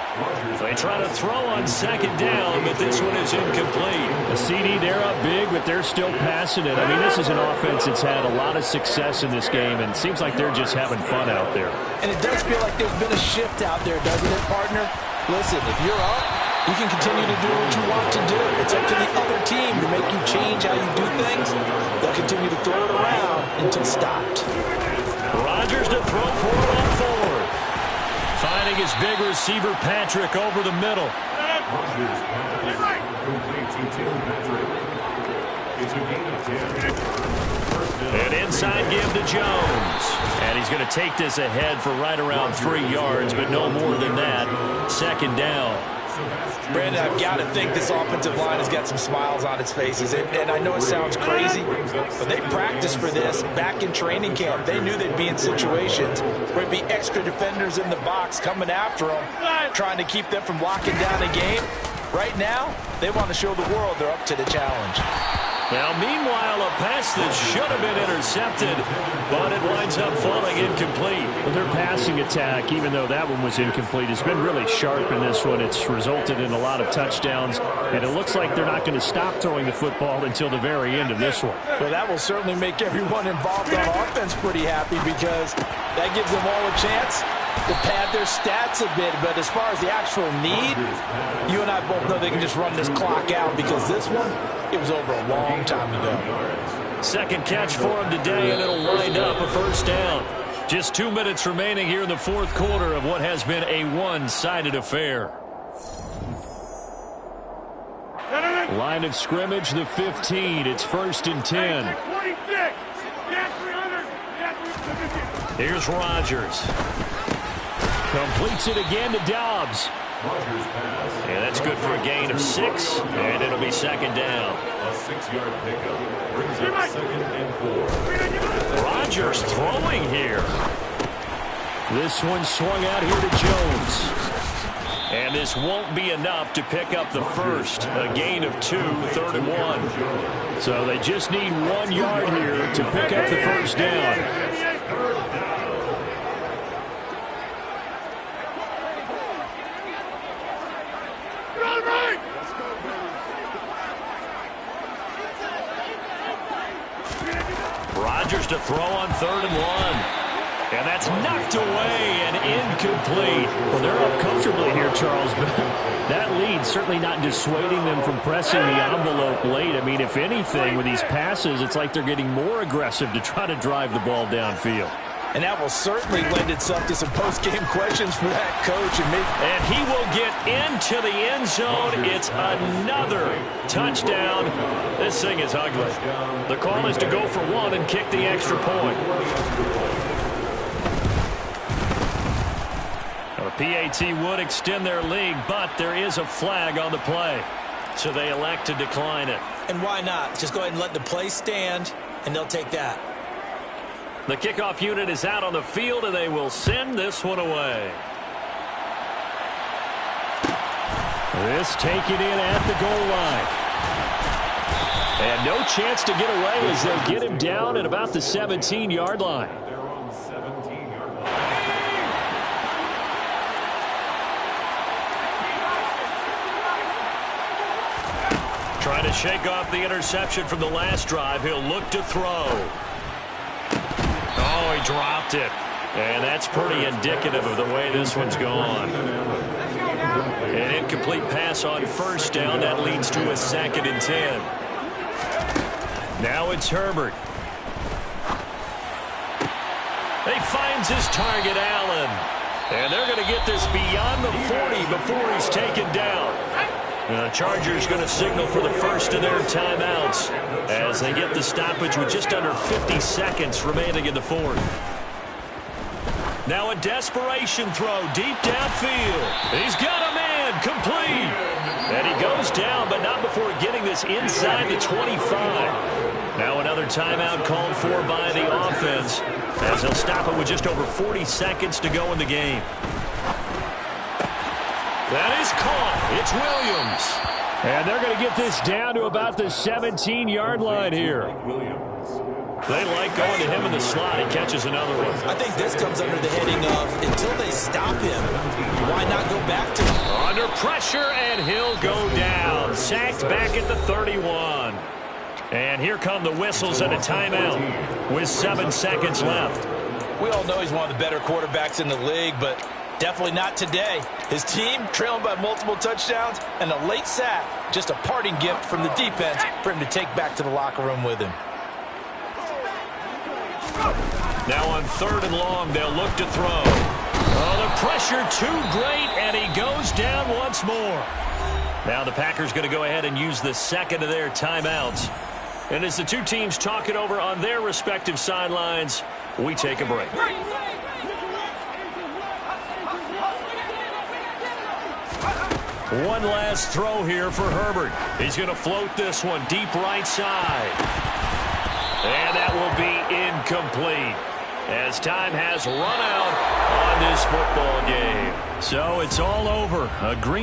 They try to throw on second down, but this one is incomplete. The CD, they're up big, but they're still passing it. I mean, this is an offense that's had a lot of success in this game, and it seems like they're just having fun out there. And it does feel like there's been a shift out there, doesn't it, partner? Listen, if you're up, you can continue to do what you want to do. It's up to the other team to make you change how you do things. They'll continue to throw it around until stopped. Rodgers to throw for it on fourth. Finding his big receiver, Patrick, over the middle. Rodgers pass complete to Tim Patrick. It's a gain of 10. An inside give to Jones. And he's going to take this ahead for right around 3 yards, but no more than that. Second down. Brandon, I've got to think this offensive line has got some smiles on its faces. And I know it sounds crazy, but they practiced for this back in training camp. They knew they'd be in situations where it'd be extra defenders in the box coming after them, trying to keep them from locking down a game. Right now, they want to show the world they're up to the challenge. Now, meanwhile, a pass that should have been intercepted, but it winds up falling incomplete. Well, their passing attack, even though that one was incomplete, has been really sharp in this one. It's resulted in a lot of touchdowns, and it looks like they're not going to stop throwing the football until the very end of this one. Well, that will certainly make everyone involved on offense pretty happy because that gives them all a chance to pad their stats a bit. But as far as the actual need, you and I both know they can just run this clock out because this one, it was over a long time ago. Second catch for him today, and it'll wind up a first down. Just 2 minutes remaining here in the fourth quarter of what has been a one-sided affair. Line of scrimmage, the 15. It's 1st and 10. Here's Rodgers. Completes it again to Dobbs. And that's good for a gain of 6, and it'll be second down. A 6-yard pickup brings up 2nd and 4. Rodgers throwing here. This one swung out here to Jones. And this won't be enough to pick up the first. A gain of 2, 3rd and 1. So they just need 1 yard here to pick up the first down. Rodgers to throw on 3rd and 1. And that's knocked away and incomplete. Well, they're up comfortably here, Charles, but that lead certainly not dissuading them from pressing the envelope late. I mean, if anything, with these passes, it's like they're getting more aggressive to try to drive the ball downfield. And that will certainly lend itself to some post-game questions for that coach. And he will get into the end zone. It's another touchdown. This thing is ugly. The call is to go for 1 and kick the extra point. Now, the PAT would extend their lead, but there is a flag on the play. So they elect to decline it. And why not? Just go ahead and let the play stand, and they'll take that. The kickoff unit is out on the field, and they will send this one away. This taken in at the goal line. And no chance to get away as they get him down at about the 17-yard line. They're on the 17-yard line. Trying to shake off the interception from the last drive. He'll look to throw. Oh, he dropped it. And that's pretty indicative of the way this one's gone. An incomplete pass on first down. That leads to a 2nd and 10. Now it's Herbert. He finds his target, Allen. And they're going to get this beyond the 40 before he's taken down. The Chargers going to signal for the first of their timeouts as they get the stoppage with just under 50 seconds remaining in the fourth. Now a desperation throw deep downfield. He's got a man, complete. And he goes down, but not before getting this inside the 25. Now another timeout called for by the offense as they'll stop it with just over 40 seconds to go in the game. That is caught. It's Williams. And they're going to get this down to about the 17-yard line here. They like going to him in the slot. He catches another one. I think this comes under the heading of until they stop him, why not go back to him? Under pressure, and he'll go down. Sacked back at the 31. And here come the whistles and a timeout with 7 seconds left. We all know he's one of the better quarterbacks in the league, but Definitely not today. His team trailing by multiple touchdowns and a late sack. Just a parting gift from the defense for him to take back to the locker room with him. Now on 3rd and long, they'll look to throw. Oh, the pressure too great, and he goes down once more. Now the Packers going to go ahead and use the second of their timeouts. And as the two teams talk it over on their respective sidelines, we take a break. One last throw here for Herbert. He's going to float this one deep right side. And that will be incomplete, as time has run out on this football game. So it's all over. A green